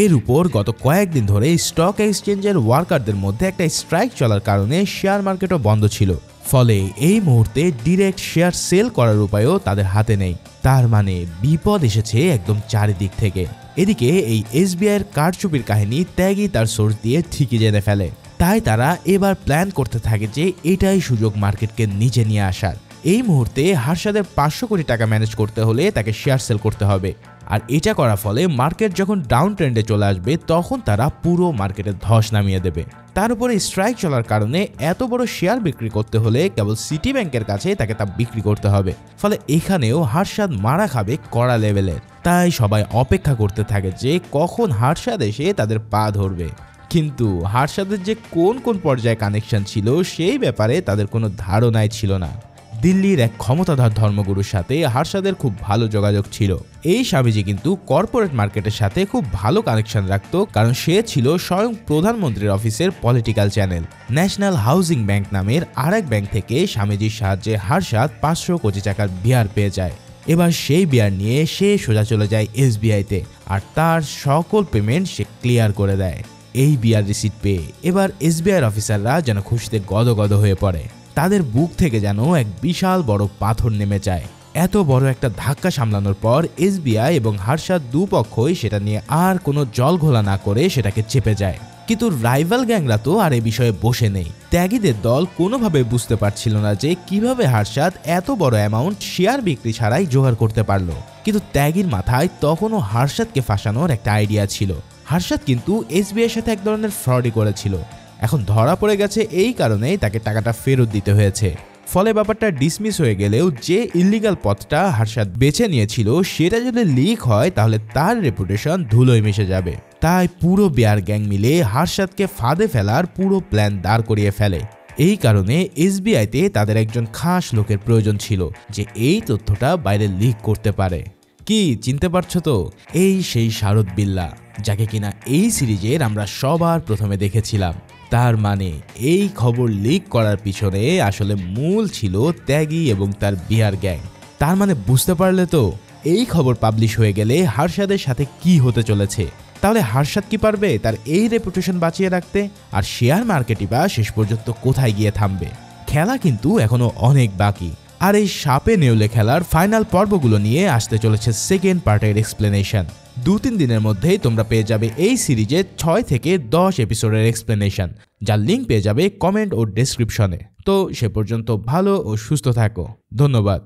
এর উপর গত কয়েকদিন ধরে স্টক এক্সচেঞ্জের ওয়ার্কারদের মধ্যে একটা স্ট্রাইক চলার কারণে শেয়ার মার্কেটও বন্ধ ছিল, ফলে এই মুহূর্তে ডিরেক্ট শেয়ার সেল করার উপায়ও তাদের হাতে নেই। তার মানে বিপদ এসেছে একদম চারিদিক থেকে। এদিকে এই এসবিআই এর কারচুপির কাহিনী ত্যাগী তার সোর্স দিয়ে ঠিকই জেনে ফেলে। তাই তারা এবার প্ল্যান করতে থাকে যে এটাই সুযোগ মার্কেটকে নিচে নিয়ে আসার। এই মুহূর্তে হার্ষাদের 500 কোটি টাকা ম্যানেজ করতে হলে তাকে শেয়ার সেল করতে হবে, আর এটা করার ফলে মার্কেট যখন ডাউন ট্রেন্ডে চলে আসবে তখন তারা পুরো মার্কেটে ধস নামিয়ে দেবে। তার উপরে স্ট্রাইক চলার কারণে এত বড় শেয়ার বিক্রি করতে হলে কেবল সিটি ব্যাংকের কাছে তাকে তা বিক্রি করতে হবে, ফলে এখানেও হার্ষাদ মারা খাবে কড়া লেভেলের। তাই সবাই অপেক্ষা করতে থাকে যে কখন হার্ষাদ এসে তাদের পা ধরবে। কিন্তু হার্ষাদের যে কোন কোন পর্যায়ে কানেকশন ছিল সেই ব্যাপারে তাদের কোনো ধারণাই ছিল না। দিল্লির এক ক্ষমতাধর ধর্মগুরুর সাথে হার্ষাদের খুব ভালো যোগাযোগ ছিল। এই স্বামীজি কিন্তু কর্পোরেট মার্কেটের সাথে খুব ভালো কানেকশন রাখত, কারণ সে ছিল স্বয়ং প্রধানমন্ত্রীর অফিসের political channel. National housing bank নামের আরেক ব্যাংক থেকে স্বামীজির সাহায্যে হার্ষাদ 500 কোটি টাকার বিয়ার পেয়ে যায়। এবার সেই বিয়ার নিয়ে সে সোজা চলে যায় SBI-তে, আর তার সকল পেমেন্ট সে ক্লিয়ার করে দেয়। এই বিয়ার রিসিট পেয়ে এবার SBI-এর অফিসাররা যেন খুশিতে গদগদ হয়ে পড়ে। তাদের বুক থেকে যেন এক বিশাল বড় পাথর নেমে যায়। এত বড় একটা ধাক্কা সামলানোর পর SBI এবং হার্ষাদ দুপক্ষই সেটা নিয়ে আর কোনো জলঘোলা না করে সেটাকে চেপে যায়। কিন্তু রাইভাল গ্যাংরা তো আর এ বিষয়ে বসে নেই। ত্যাগীদের দল কোনোভাবে বুঝতে পারছিল না যে কিভাবে হার্ষাদ এত বড় অ্যামাউন্ট শেয়ার বিক্রি ছাড়াই জোগাড় করতে পারলো। কিন্তু ত্যাগীর মাথায় তখনও হার্ষাদকে ফাঁসানোর একটা আইডিয়া ছিল। হার্ষাদ কিন্তু SBI-এর সাথে এক ধরনের ফ্রডই করেছিল। এখন ধরা পড়ে গেছে, এই কারণেই তাকে টাকাটা ফেরত দিতে হয়েছে। ফলে ব্যাপারটা ডিসমিস হয়ে গেলেও যে ইলিগাল পথটা হার্ষাদ বেছে নিয়েছিল সেটা যদি লিক হয় তাহলে তার রেপুটেশন ধুলোয় মিশে যাবে। তাই পুরো বিয়ার গ্যাং মিলে হার্ষাদকে ফাঁদে ফেলার পুরো প্ল্যান দাঁড় করিয়ে ফেলে। এই কারণে SBI-তে তাদের একজন খাস লোকের প্রয়োজন ছিল যে এই তথ্যটা বাইরে লিক করতে পারে। কি চিনতে পারছো তো? এই সেই শারদ বিল্লা, যাকে কিনা এই সিরিজের আমরা সবার প্রথমে দেখেছিলাম। তার মানে এই খবর লিক করার পিছনে আসলে মূল ছিল ত্যাগী এবং তার বিয়ার গ্যাং। তার মানে বুঝতে পারলে তো, এই খবর পাবলিশ হয়ে গেলে হার্ষাদের সাথে কি হতে চলেছে। তাহলে হার্ষাদ কি পারবে তার এই রেপুটেশন বাঁচিয়ে রাখতে? আর শেয়ার মার্কেটই বা শেষ পর্যন্ত কোথায় গিয়ে থামবে? খেলা কিন্তু এখনো অনেক বাকি। আর এই সাপে নেউলে খেলার ফাইনাল পর্বগুলো নিয়ে আসতে চলেছে সেকেন্ড পার্টের এক্সপ্লেনেশন। 2-3 দিনের মধ্যেই তোমরা পেয়ে যাবে এই সিরিজের 6 থেকে 10 এপিসোডের এক্সপ্লেনেশন, যার লিঙ্ক পেয়ে যাবে কমেন্ট ও ডেসক্রিপশনে। তো সে পর্যন্ত ভালো ও সুস্থ থাকো। ধন্যবাদ।